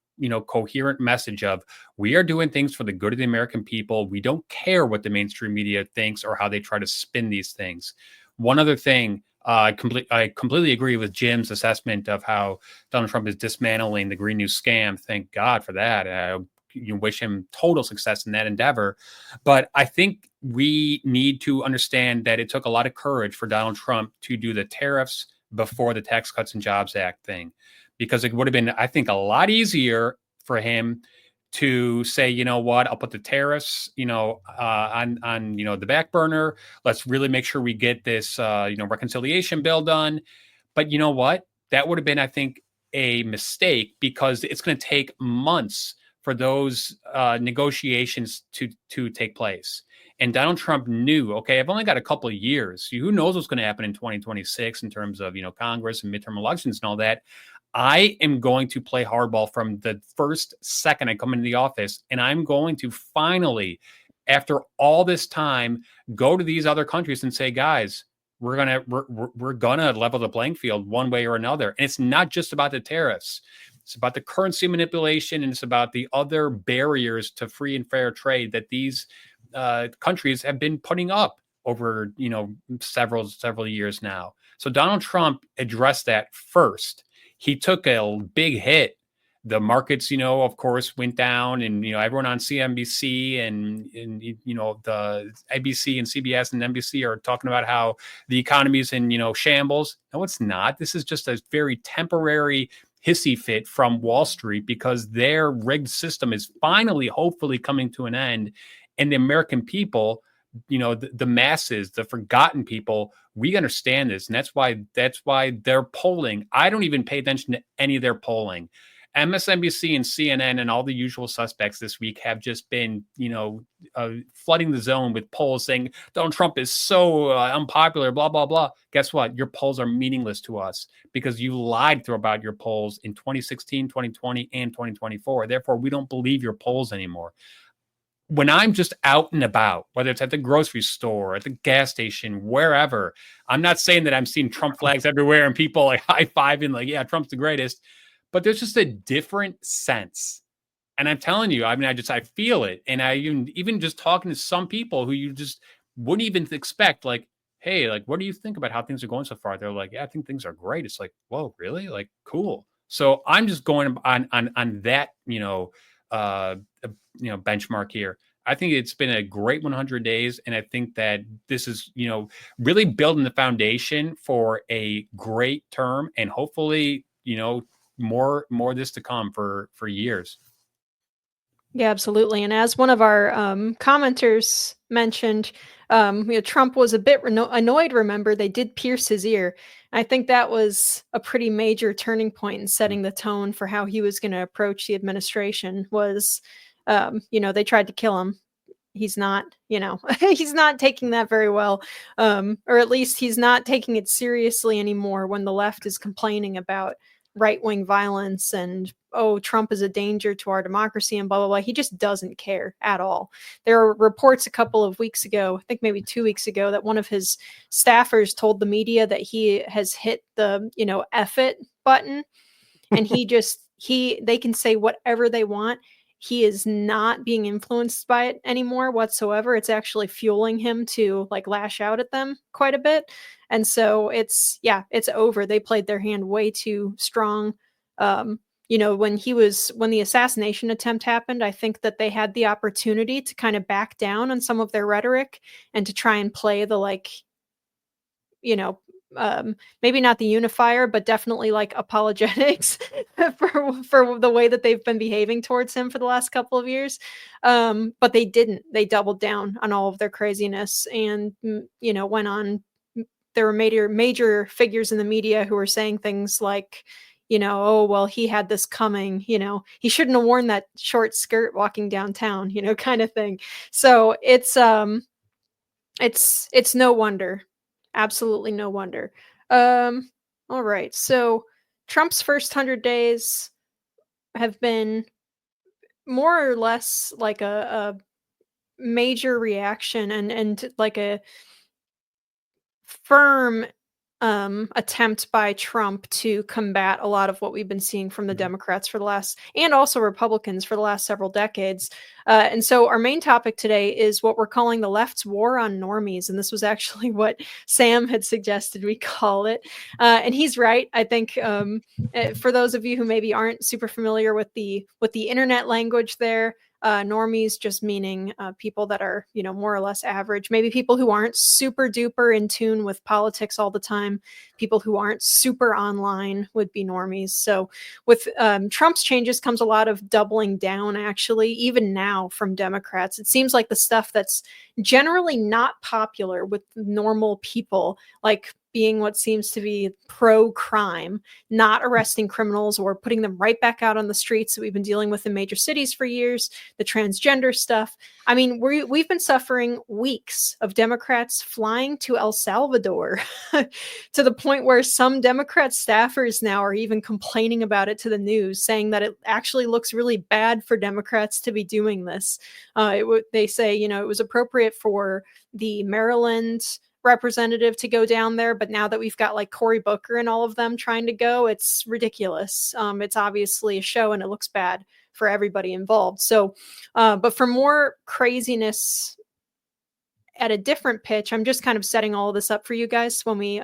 coherent message of, we are doing things for the good of the American people. We don't care what the mainstream media thinks or how they try to spin these things. One other thing, I completely agree with Jim's assessment of how Donald Trump is dismantling the Green New scam. Thank God for that. You wish him total success in that endeavor. But I think we need to understand that it took a lot of courage for Donald Trump to do the tariffs before the Tax Cuts and Jobs Act thing, because it would have been, I think, a lot easier for him to say, you know what, I'll put the tariffs, on the back burner. Let's really make sure we get this, reconciliation bill done. But you know what? That would have been, I think, a mistake, because it's going to take months for those negotiations to take place. And Donald Trump knew, okay, I've only got a couple of years. Who knows what's going to happen in 2026 in terms of, Congress and midterm elections and all that. I am going to play hardball from the first second I come into the office, and I'm going to finally, after all this time, go to these other countries and say, guys, we're gonna level the playing field one way or another. And it's not just about the tariffs. It's about the currency manipulation, and it's about the other barriers to free and fair trade that these countries have been putting up over, several years now. So Donald Trump addressed that first. He took a big hit. The markets, of course, went down, and everyone on CNBC and the ABC and CBS and NBC are talking about how the economy is in shambles. No, it's not. This is just a very temporary hissy fit from Wall Street, because their rigged system is finally, hopefully, coming to an end, and the American people, the masses, the forgotten people, we understand this, and that's why they're polling. I don't even pay attention to any of their polling. MSNBC and CNN and all the usual suspects this week have just been, flooding the zone with polls saying Donald Trump is so unpopular, blah, blah, blah. Guess what? Your polls are meaningless to us because you lied about your polls in 2016, 2020, and 2024. Therefore, we don't believe your polls anymore. When I'm just out and about, whether it's at the grocery store, at the gas station, wherever, I'm not saying that I'm seeing Trump flags everywhere and people like high-fiving, like, yeah, Trump's the greatest. But there's just a different sense. And I'm telling you, I feel it. And I even just talking to some people who you just wouldn't even expect, like, hey, like, what do you think about how things are going so far? They're like, yeah, I think things are great. It's like, whoa, really? Like, cool. So I'm just going on that, benchmark here. I think it's been a great 100 days. And I think that this is, really building the foundation for a great term, and hopefully, more of this to come for years. Yeah, absolutely. And as one of our commenters mentioned, Trump was a bit annoyed. Remember, they did pierce his ear. I think that was a pretty major turning point in setting the tone for how he was going to approach the administration. Was, they tried to kill him. He's not, he's not taking that very well, or at least he's not taking it seriously anymore when the left is complaining about right-wing violence and, oh, Trump is a danger to our democracy and blah, blah, blah. He just doesn't care at all. There are reports a couple of weeks ago, I think maybe 2 weeks ago, that one of his staffers told the media that he has hit the, F it button, and they can say whatever they want. He is not being influenced by it anymore whatsoever. It's actually fueling him to lash out at them quite a bit. And so it's over. They played their hand way too strong. When the assassination attempt happened, I think that they had the opportunity to kind of back down on some of their rhetoric and to try and play the maybe not the unifier, but definitely apologetics for the way that they've been behaving towards him for the last couple of years. But they didn't. They doubled down on all of their craziness and, went on. There were major figures in the media who were saying things like, oh, well, he had this coming, he shouldn't have worn that short skirt walking downtown, kind of thing. So it's no wonder. Absolutely no wonder. All right. So Trump's first 100 days have been more or less like a major reaction and like a firm attempt by Trump to combat a lot of what we've been seeing from the Democrats for the last, and also Republicans for the last several decades. And so our main topic today is what we're calling the left's war on normies. And this was actually what Sam had suggested we call it. And he's right. I think for those of you who maybe aren't super familiar with the internet language there, normies just meaning people that are, more or less average, maybe people who aren't super duper in tune with politics all the time, people who aren't super online would be normies. So with Trump's changes comes a lot of doubling down, actually, even now from Democrats. It seems like the stuff that's generally not popular with normal people, like being what seems to be pro-crime, not arresting criminals or putting them right back out on the streets that we've been dealing with in major cities for years, the transgender stuff. I mean, we've been suffering weeks of Democrats flying to El Salvador to the point where some Democrat staffers now are even complaining about it to the news, saying that it actually looks really bad for Democrats to be doing this. They say, you know, it was appropriate for the Maryland representative to go down there, but now that we've got like Cory Booker and all of them trying to go, it's ridiculous. It's obviously a show and it looks bad for everybody involved. So, but for more craziness at a different pitch, I'm just kind of setting all of this up for you guys when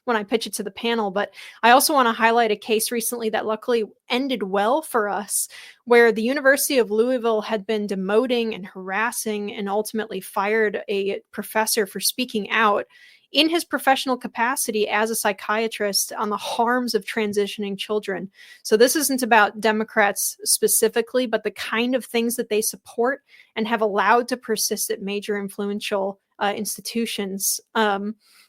I pitch it to the panel. But I also want to highlight a case recently that luckily ended well for us, where the University of Louisville had been demoting and harassing and ultimately fired a professor for speaking out in his professional capacity as a psychiatrist on the harms of transitioning children. So this isn't about Democrats specifically, but the kind of things that they support and have allowed to persist at major influential institutions,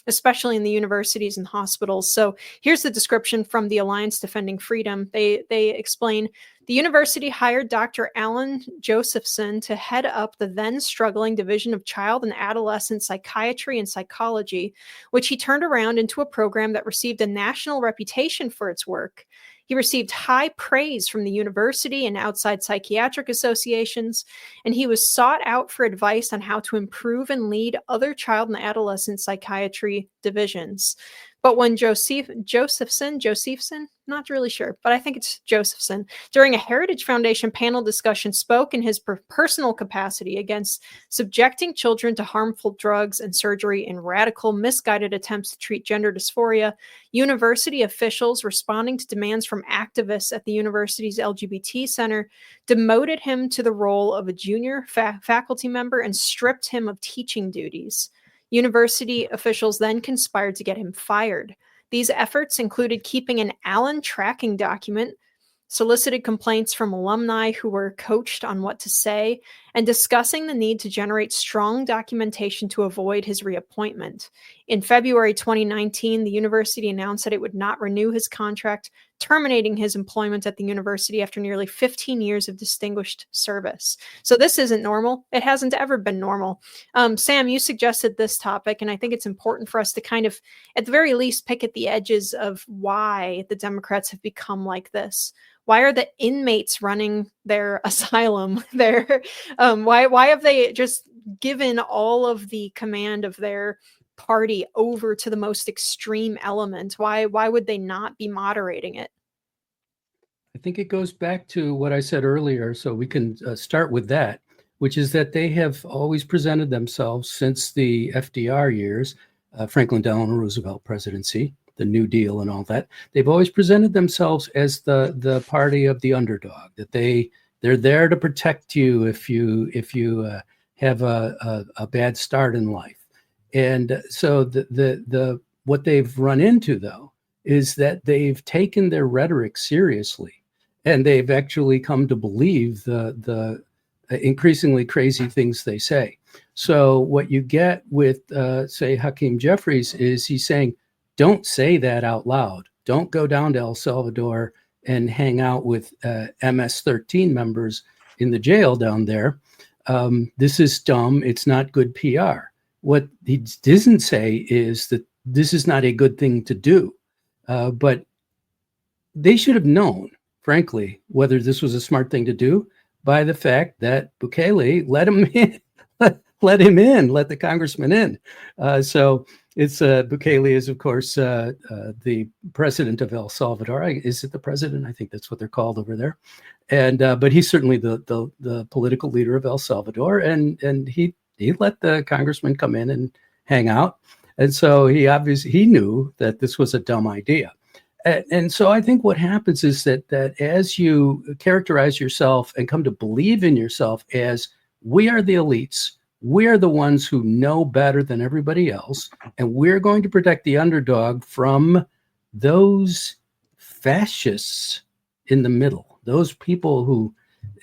especially in the universities and hospitals. So here's the description from the Alliance Defending Freedom. They explain, the university hired Dr. Alan Josephson to head up the then struggling Division of Child and Adolescent Psychiatry and Psychology, which he turned around into a program that received a national reputation for its work. He received high praise from the university and outside psychiatric associations, and he was sought out for advice on how to improve and lead other child and adolescent psychiatry divisions. But when Josephson, not really sure, but I think it's Josephson, during a Heritage Foundation panel discussion, spoke in his personal capacity against subjecting children to harmful drugs and surgery in radical, misguided attempts to treat gender dysphoria, university officials responding to demands from activists at the university's LGBT center demoted him to the role of a junior faculty member and stripped him of teaching duties. University officials then conspired to get him fired. These efforts included keeping an Allen tracking document, solicited complaints from alumni who were coached on what to say, and discussing the need to generate strong documentation to avoid his reappointment. In February 2019, the university announced that it would not renew his contract, terminating his employment at the university after nearly 15 years of distinguished service. So this isn't normal. It hasn't ever been normal. Sam, you suggested this topic, and I think it's important for us to kind of, at the very least, pick at the edges of why the Democrats have become like this. Why are the inmates running their asylum? Why have they just given all of the command of their party over to the most extreme element? Why would they not be moderating it? I think it goes back to what I said earlier, so we can start with that, which is that they have always presented themselves since the FDR years, Franklin Delano Roosevelt presidency, the New Deal and all that. They've always presented themselves as the party of the underdog, that they're there to protect you if you have a bad start in life. And so the what they've run into, though, is that they've taken their rhetoric seriously, and they've actually come to believe the increasingly crazy things they say. So what you get with, say, Hakeem Jeffries is he's saying, don't say that out loud. Don't go down to El Salvador and hang out with MS-13 members in the jail down there. This is dumb. It's not good PR. What he doesn't say is that this is not a good thing to do. But they should have known, frankly, whether this was a smart thing to do by the fact that Bukele let him in, let the congressman in. So it's Bukele is, of course, the president of El Salvador. Is it the president? I think that's what they're called over there. And but he's certainly the political leader of El Salvador, and he let the congressman come in and hang out. And so he knew that this was a dumb idea. And so I think what happens is that as you characterize yourself and come to believe in yourself as we are the elites, we are the ones who know better than everybody else, and we're going to protect the underdog from those fascists in the middle, those people who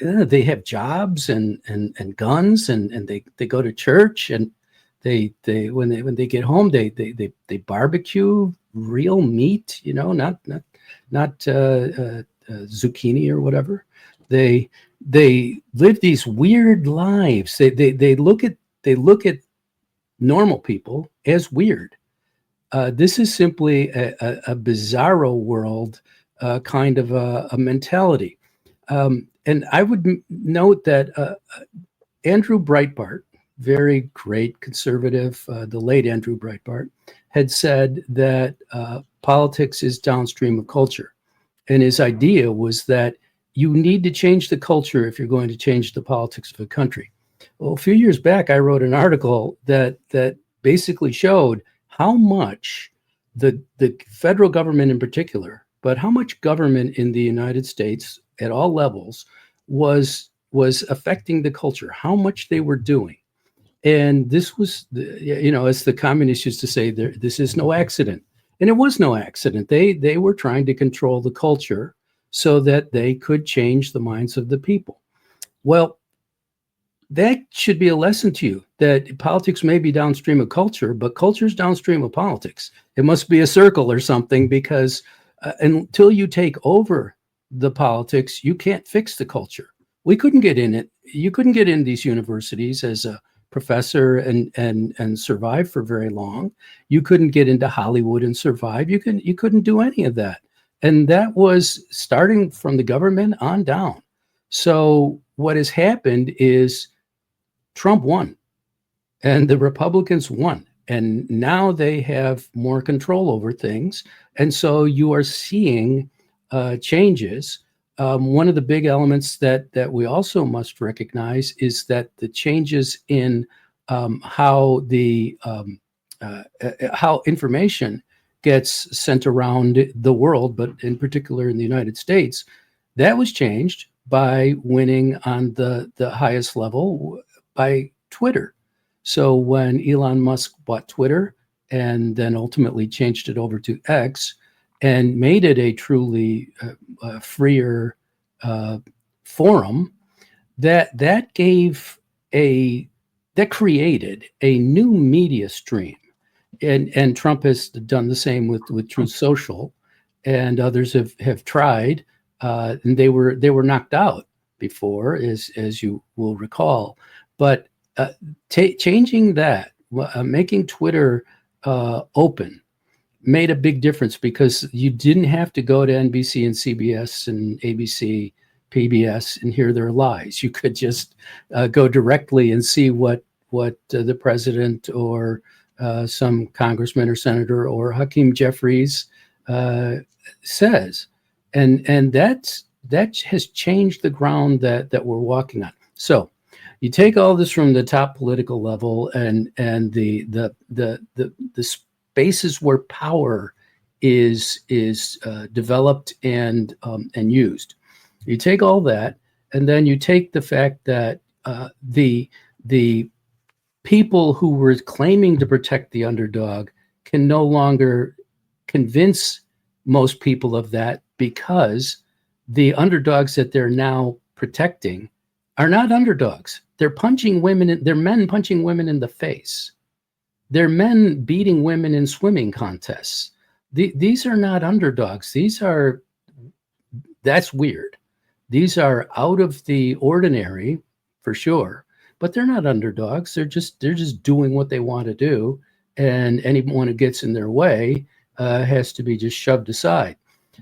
they have jobs and guns and they go to church, and They when they get home, they barbecue real meat, not zucchini or whatever. They live these weird lives. They look at normal people as weird. This is simply a bizarro world kind of a mentality. And I would note that Andrew Breitbart, very great conservative, the late Andrew Breitbart, had said that politics is downstream of culture. And his idea was that you need to change the culture if you're going to change the politics of a country. Well, a few years back, I wrote an article that basically showed how much the federal government in particular, but how much government in the United States at all levels was affecting the culture, how much they were doing. And this was, as the communists used to say, this is no accident. And it was no accident. They were trying to control the culture so that they could change the minds of the people. Well, that should be a lesson to you that politics may be downstream of culture, but culture is downstream of politics. It must be a circle or something, because until you take over the politics, you can't fix the culture. We couldn't get in it. You couldn't get in these universities as a professor and survive for very long. You couldn't get into Hollywood and survive. You couldn't do any of that. And that was starting from the government on down. So what has happened is Trump won and the Republicans won. And now they have more control over things. And so you are seeing changes. One of the big elements that we also must recognize is that the changes in how information gets sent around the world, but in particular in the United States, that was changed by winning on the highest level by Twitter. So when Elon Musk bought Twitter and then ultimately changed it over to X and made it a truly freer forum, that created a new media stream. And Trump has done the same with Truth Social, and others have tried, and they were knocked out before, as you will recall. But changing that, making Twitter open, made a big difference, because you didn't have to go to NBC and CBS and ABC, PBS and hear their lies. You could just go directly and see what the president or some congressman or senator or Hakeem Jeffries says, and that has changed the ground that we're walking on. So you take all this from the top political level and the spaces where power is developed and used. You take all that, and then you take the fact that the people who were claiming to protect the underdog can no longer convince most people of that, because the underdogs that they're now protecting are not underdogs. They're punching women. They're men punching women in the face. They're men beating women in swimming contests. These are not underdogs. That's weird. These are out of the ordinary, for sure, but they're not underdogs. They're just doing what they want to do, and anyone who gets in their way has to be just shoved aside.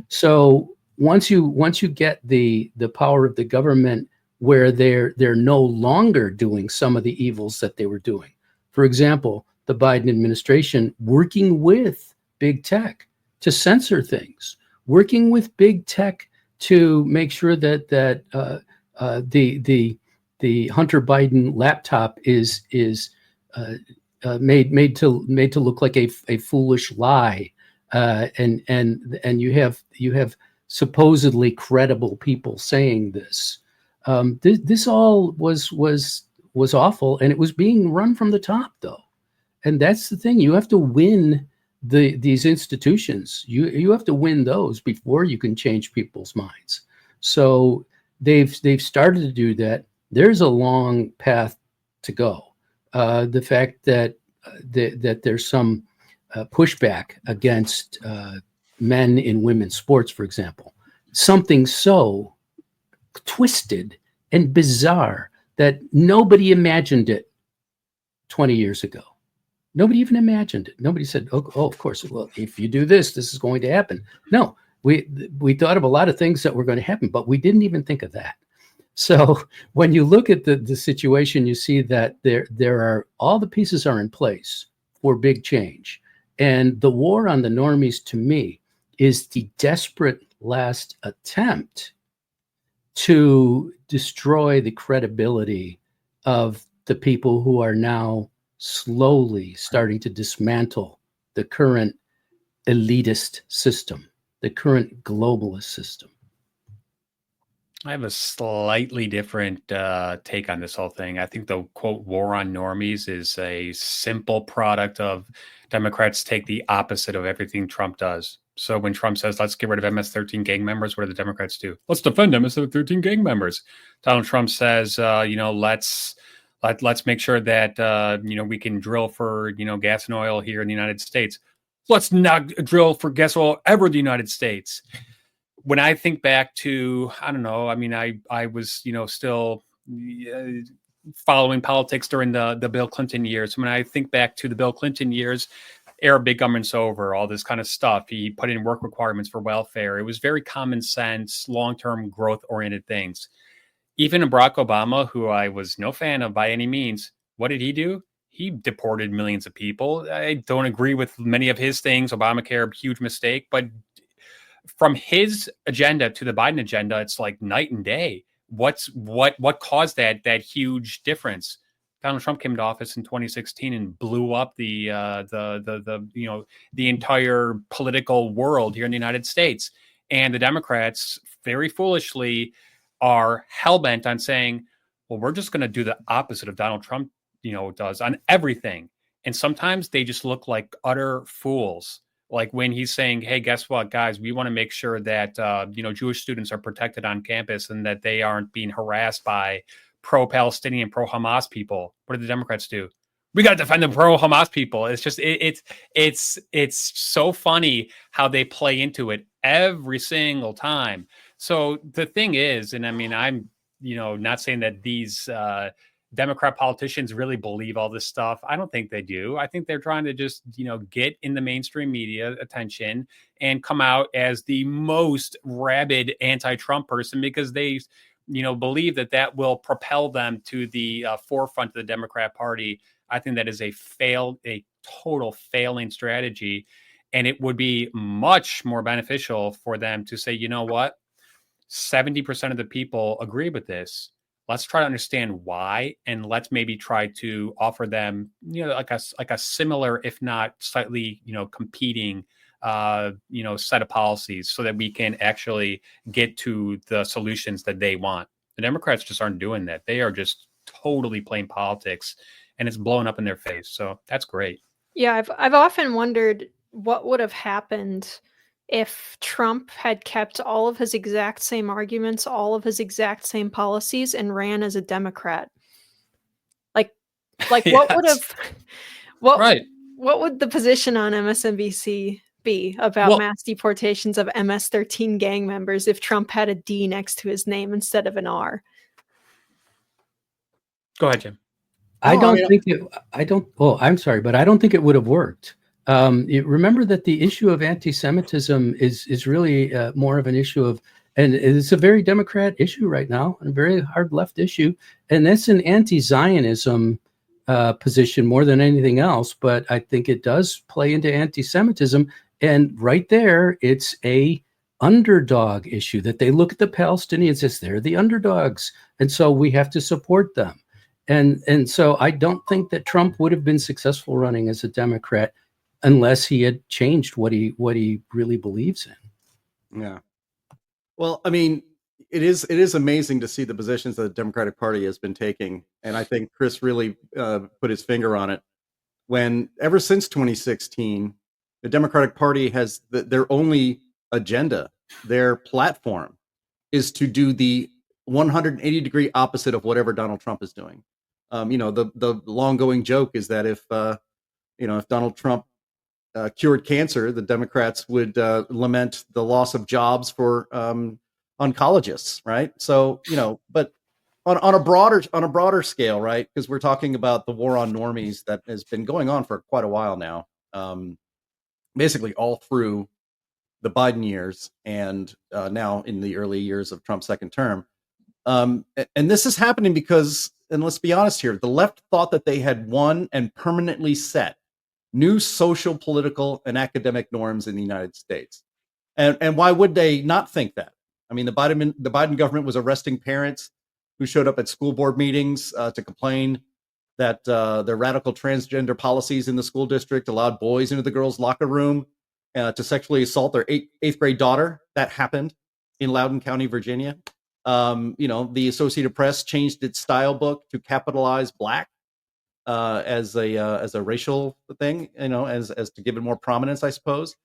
So once you get the power of the government where they're no longer doing some of the evils that they were doing, for example, the Biden administration working with big tech to censor things, working with big tech to make sure that the Hunter Biden laptop is made to look like a foolish lie, and you have supposedly credible people saying this. This all was awful, and it was being run from the top, though. And that's the thing. You have to win these institutions. You have to win those before you can change people's minds. So they've started to do that. There's a long path to go. The fact that that there's some pushback against men in women's sports, for example. Something so twisted and bizarre that nobody imagined it 20 years ago. Nobody even imagined it. Nobody said, oh, of course, well, if you do this, this is going to happen. No, we thought of a lot of things that were going to happen, but we didn't even think of that. So when you look at the situation, you see that there are all the pieces are in place for big change. And the war on the normies, to me, is the desperate last attempt to destroy the credibility of the people who are now slowly starting to dismantle the current elitist system, the current globalist system. I have a slightly different take on this whole thing. I think the quote war on normies is a simple product of Democrats take the opposite of everything Trump does. So when Trump says, let's get rid of MS-13 gang members, what do the Democrats do? Let's defend MS-13 gang members. Donald Trump says, let's make sure that, we can drill for, gas and oil here in the United States. Let's not drill for gas oil ever in the United States. When I think back to, I don't know, I mean, I was, still following politics during the Bill Clinton years. When I think back to the Bill Clinton years, Arab big government's over, all this kind of stuff. He put in work requirements for welfare. It was very common sense, long-term growth-oriented things. Even Barack Obama, who I was no fan of by any means, what did he do? He deported millions of people. I don't agree with many of his things. Obamacare, huge mistake. But from his agenda to the Biden agenda, it's like night and day. What caused that huge difference? Donald Trump came to office in 2016 and blew up the entire political world here in the United States. And the Democrats, very foolishly, are hell-bent on saying, well, we're just going to do the opposite of Donald Trump, does on everything. And sometimes they just look like utter fools. Like when he's saying, hey, guess what, guys, we want to make sure that, Jewish students are protected on campus and that they aren't being harassed by pro-Palestinian, pro-Hamas people. What do the Democrats do? We got to defend the pro-Hamas people. It's just, it's so funny how they play into it every single time. So the thing is, and I mean, I'm, not saying that these Democrat politicians really believe all this stuff. I don't think they do. I think they're trying to just, get in the mainstream media attention and come out as the most rabid anti-Trump person because they, believe that will propel them to the forefront of the Democrat Party. I think that is a total failing strategy. And it would be much more beneficial for them to say, you know what? 70% of the people agree with this. Let's try to understand why, and let's maybe try to offer them, like a similar, if not slightly, competing, set of policies so that we can actually get to the solutions that they want. The Democrats just aren't doing that. They are just totally playing politics, and it's blowing up in their face. So that's great. Yeah, I've often wondered what would have happened if Trump had kept all of his exact same arguments, all of his exact same policies, and ran as a Democrat. Like what would have, what would the position on MSNBC be about mass deportations of MS-13 gang members if Trump had a D next to his name instead of an R? Go ahead, Jim. I'm sorry, but I don't think it would have worked. Remember that the issue of anti-Semitism is really more of an issue of, and it's a very Democrat issue right now, a very hard left issue, and that's an anti-Zionism position more than anything else. But I think it does play into anti-Semitism, and right there, it's a underdog issue that they look at the Palestinians as they're the underdogs, and so we have to support them. And so I don't think that Trump would have been successful running as a Democrat unless he had changed what he really believes in. Yeah. Well, I mean, it is amazing to see the positions that the Democratic Party has been taking. And I think Chris really put his finger on it. When ever since 2016, the Democratic Party has their only agenda, their platform is to do the 180-degree opposite of whatever Donald Trump is doing. The long-going joke is that if if Donald Trump cured cancer, the Democrats would lament the loss of jobs for oncologists, right? So, but on a broader scale, right? Because we're talking about the war on normies that has been going on for quite a while now, basically all through the Biden years and now in the early years of Trump's second term. And this is happening because, and let's be honest here, the left thought that they had won and permanently set new social, political, and academic norms in the United States. And why would they not think that? I mean, the Biden government was arresting parents who showed up at school board meetings to complain that the radical transgender policies in the school district allowed boys into the girls' locker room to sexually assault their eighth grade daughter. That happened in Loudoun County, Virginia. The Associated Press changed its style book to capitalize Black as a racial thing, as to give it more prominence, I suppose.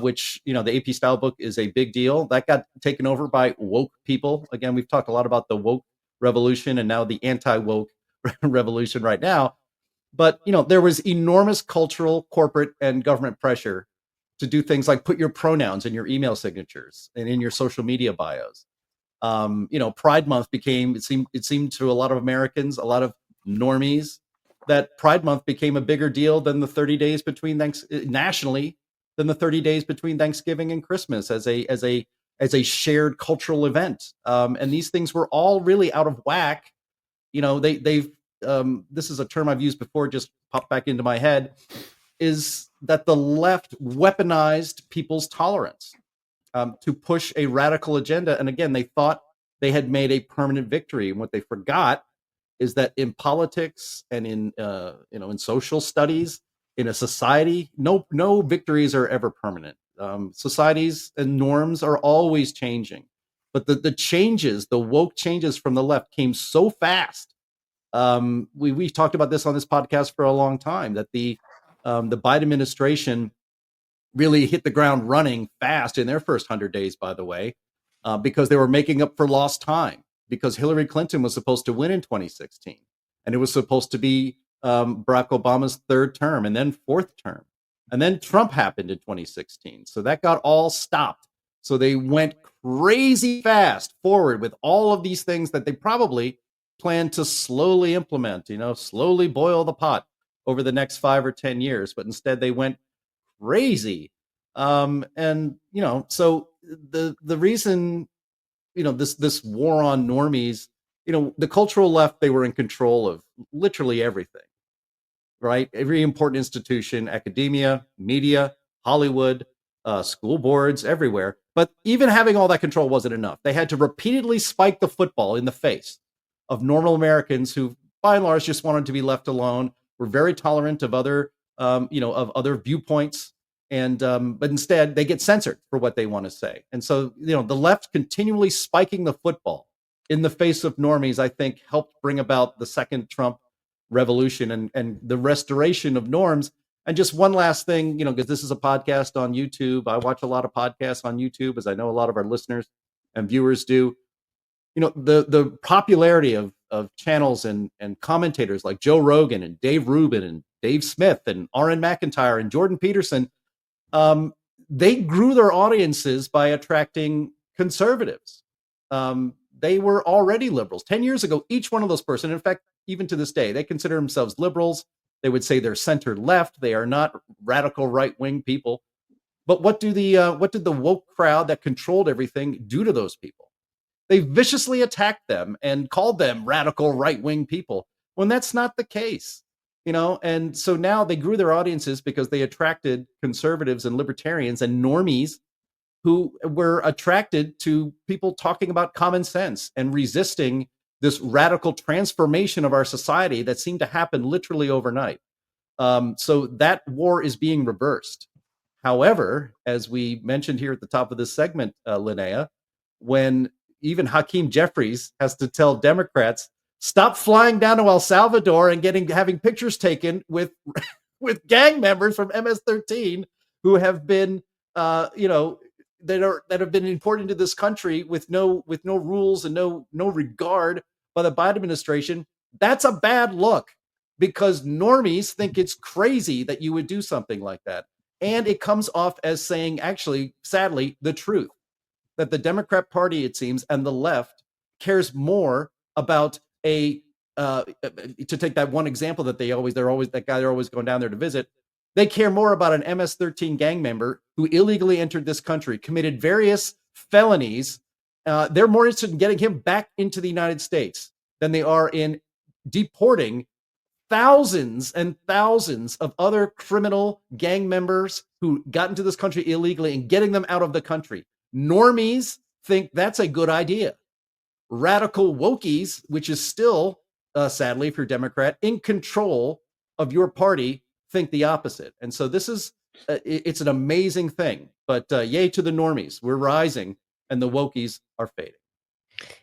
Which the AP style book is a big deal. That got taken over by woke people. Again, we've talked a lot about the woke revolution and now the anti-woke revolution right now. But there was enormous cultural, corporate, and government pressure to do things like put your pronouns in your email signatures and in your social media bios. Pride Month became, it seemed to a lot of Americans, a lot of normies, that Pride Month became a bigger deal than the 30 days between nationally than the 30 days between Thanksgiving and Christmas as a shared cultural event. And these things were all really out of whack. They've this is a term I've used before, just popped back into my head, is that the left weaponized people's tolerance to push a radical agenda. And again, they thought they had made a permanent victory. And what they forgot is that in politics and in social studies, in a society, no victories are ever permanent. Societies and norms are always changing, but the changes, the woke changes from the left, came so fast. We talked about this on this podcast for a long time, that the Biden administration really hit the ground running fast in their first 100 days, by the way, because they were making up for lost time, because Hillary Clinton was supposed to win in 2016, and it was supposed to be Barack Obama's third term and then fourth term. And then Trump happened in 2016. So that got all stopped. So they went crazy fast forward with all of these things that they probably planned to slowly implement, slowly boil the pot over the next 5 or 10 years. But instead they went crazy. So the reason, this war on normies, the cultural left, they were in control of literally everything, right? Every important institution, academia, media, Hollywood, school boards, everywhere. But even having all that control wasn't enough. They had to repeatedly spike the football in the face of normal Americans who, by and large, just wanted to be left alone, were very tolerant of other, of other viewpoints. And but instead, they get censored for what they want to say. And so, the left continually spiking the football in the face of normies, I think, helped bring about the second Trump revolution and the restoration of norms. And just one last thing, because this is a podcast on YouTube. I watch a lot of podcasts on YouTube, as I know a lot of our listeners and viewers do. The popularity of channels and commentators like Joe Rogan and Dave Rubin and Dave Smith and R.N. McIntyre and Jordan Peterson, they grew their audiences by attracting conservatives. They were already liberals. 10 years ago, each one of those person, in fact, even to this day, they consider themselves liberals. They would say they're center left. They are not radical right-wing people. But what did the woke crowd that controlled everything do to those people? They viciously attacked them and called them radical right-wing people, when that's not the case. And so now they grew their audiences because they attracted conservatives and libertarians and normies who were attracted to people talking about common sense and resisting this radical transformation of our society that seemed to happen literally overnight. So that war is being reversed. However, as we mentioned here at the top of this segment, Linnea, when even Hakeem Jeffries has to tell Democrats, stop flying down to El Salvador and having pictures taken with gang members from MS-13 who have been, that have been imported into this country with no rules and no regard by the Biden administration. That's a bad look. because normies think it's crazy that you would do something like that. And it comes off as saying, actually, sadly, the truth, that the Democrat Party, it seems, and the left cares more about to take that one example that they're always going down there to visit. They care more about an MS-13 gang member who illegally entered this country, committed various felonies. They're more interested in getting him back into the United States than they are in deporting thousands and thousands of other criminal gang members who got into this country illegally and getting them out of the country. Normies think that's a good idea. Radical wokies, which is still, sadly, if you're Democrat, in control of your party, think the opposite. And so this is, it's an amazing thing. But yay to the normies. We're rising and the wokies are fading.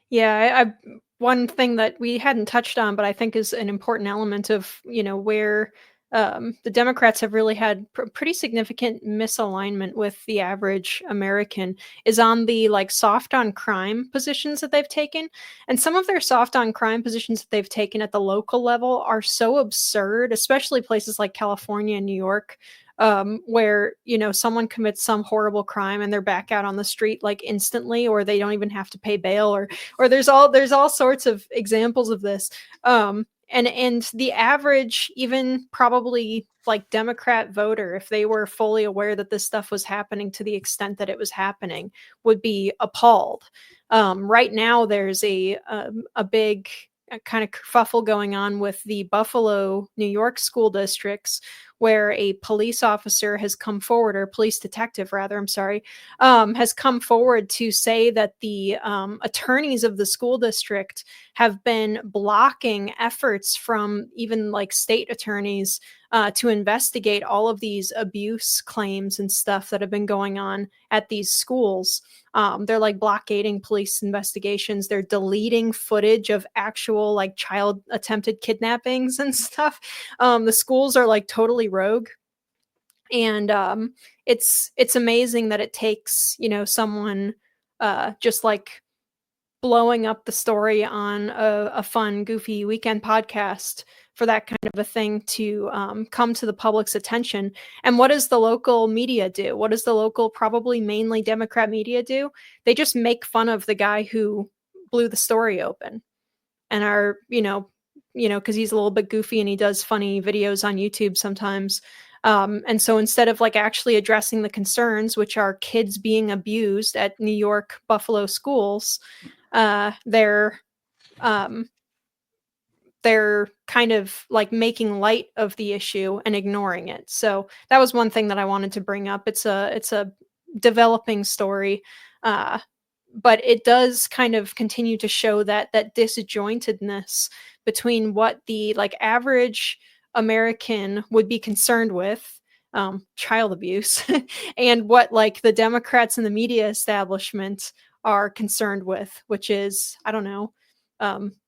Yeah, one thing that we hadn't touched on, but I think is an important element of, where the Democrats have really had pretty significant misalignment with the average American is on the soft on crime positions that they've taken. And some of their soft on crime positions that they've taken at the local level are so absurd, especially places like California and New York, where, someone commits some horrible crime and they're back out on the street instantly, or they don't even have to pay bail, or there's all sorts of examples of this. And the average, even probably Democrat voter, if they were fully aware that this stuff was happening to the extent that it was happening, would be appalled. Right now, there's a big kind of kerfuffle going on with the Buffalo, New York school districts, where a police officer has come forward, or police detective rather, has come forward to say that the attorneys of the school district have been blocking efforts from even state attorneys to investigate all of these abuse claims and stuff that have been going on at these schools. They're blockading police investigations. They're deleting footage of actual child attempted kidnappings and stuff. The schools are totally rogue. And it's amazing that it takes, someone just blowing up the story on a fun, goofy weekend podcast for that kind of a thing to come to the public's attention. And what does the local media do? What does the local, probably mainly Democrat media do? They just make fun of the guy who blew the story open, and are, because he's a little bit goofy and he does funny videos on YouTube sometimes. And so instead of actually addressing the concerns, which are kids being abused at New York Buffalo schools, they're kind of making light of the issue and ignoring it. So that was one thing that I wanted to bring up. It's a developing story, but it does kind of continue to show that disjointedness between what the average American would be concerned with, child abuse, and what the Democrats and the media establishment are concerned with, which is, I don't know,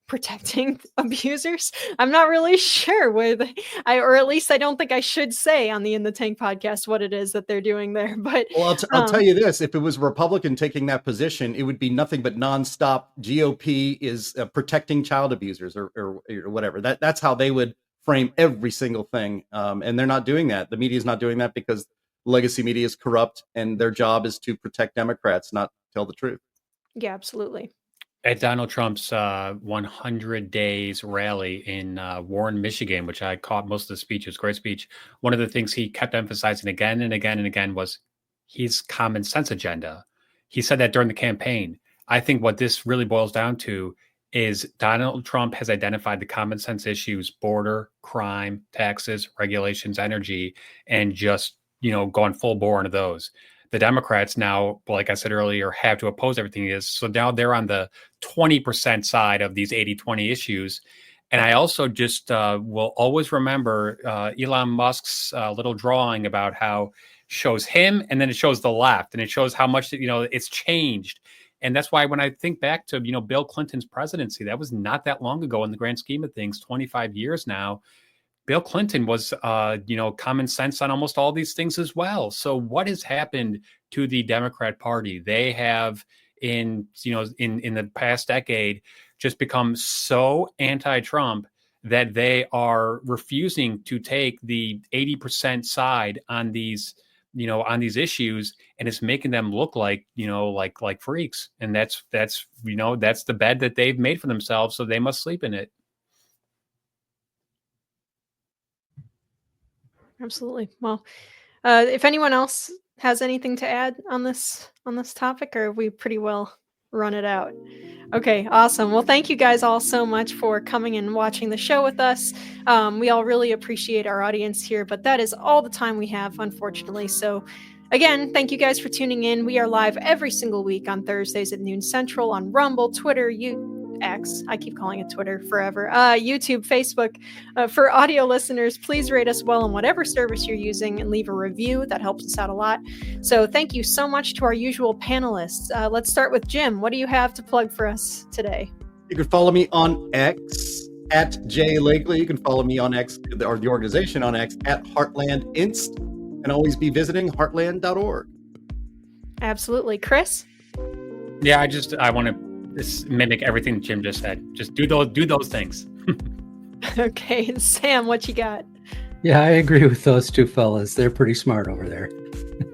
protecting abusers. I'm not really sure or at least I don't think I should say on the In the Tank podcast what it is that they're doing there. But well, I'll tell you this: if it was a Republican taking that position, it would be nothing but nonstop. GOP is protecting child abusers, or whatever. That's how they would frame every single thing. And they're not doing that. The media is not doing that because legacy media is corrupt, and their job is to protect Democrats, not tell the truth. Yeah, absolutely. At Donald Trump's 100 days rally in Warren, Michigan, which I caught most of the speech, it was a great speech. One of the things he kept emphasizing again and again and again was his common sense agenda. He said that during the campaign. I think what this really boils down to is Donald Trump has identified the common sense issues: border, crime, taxes, regulations, energy, and just, going full bore into those. The Democrats now, like I said earlier, have to oppose everything he is. So now they're on the 20% side of these 80-20 issues. And I also just will always remember Elon Musk's little drawing about how shows him and then it shows the left, and it shows how much, it's changed. And that's why when I think back to, Bill Clinton's presidency, that was not that long ago in the grand scheme of things, 25 years now. Bill Clinton was, common sense on almost all these things as well. So what has happened to the Democrat Party? They have, in the past decade, just become so anti-Trump that they are refusing to take the 80% side on these, on these issues, and it's making them look like, like freaks. And that's the bed that they've made for themselves, so they must sleep in it. Absolutely. Well, if anyone else has anything to add on this topic, or have we pretty well run it out? Okay, awesome. Well, thank you guys all so much for coming and watching the show with us. We all really appreciate our audience here, but that is all the time we have, unfortunately. So again, thank you guys for tuning in. We are live every single week on Thursdays at noon Central on Rumble, Twitter, X, I keep calling it Twitter forever, YouTube, Facebook. For audio listeners, please rate us well on whatever service you're using and leave a review. That helps us out a lot. So thank you so much to our usual panelists. Let's start with Jim. What do you have to plug for us today? You can follow me on X at J Lakely. You can follow me on X, or the organization on X, at Heartland Inst, and always be visiting heartland.org. Absolutely. Chris? Yeah, I want to mimic everything Jim just said. Just do those things. Okay, and Sam, what you got? Yeah, I agree with those two fellas. They're pretty smart over there.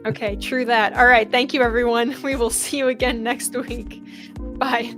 Okay, true that. All right, thank you, everyone. We will see you again next week. Bye.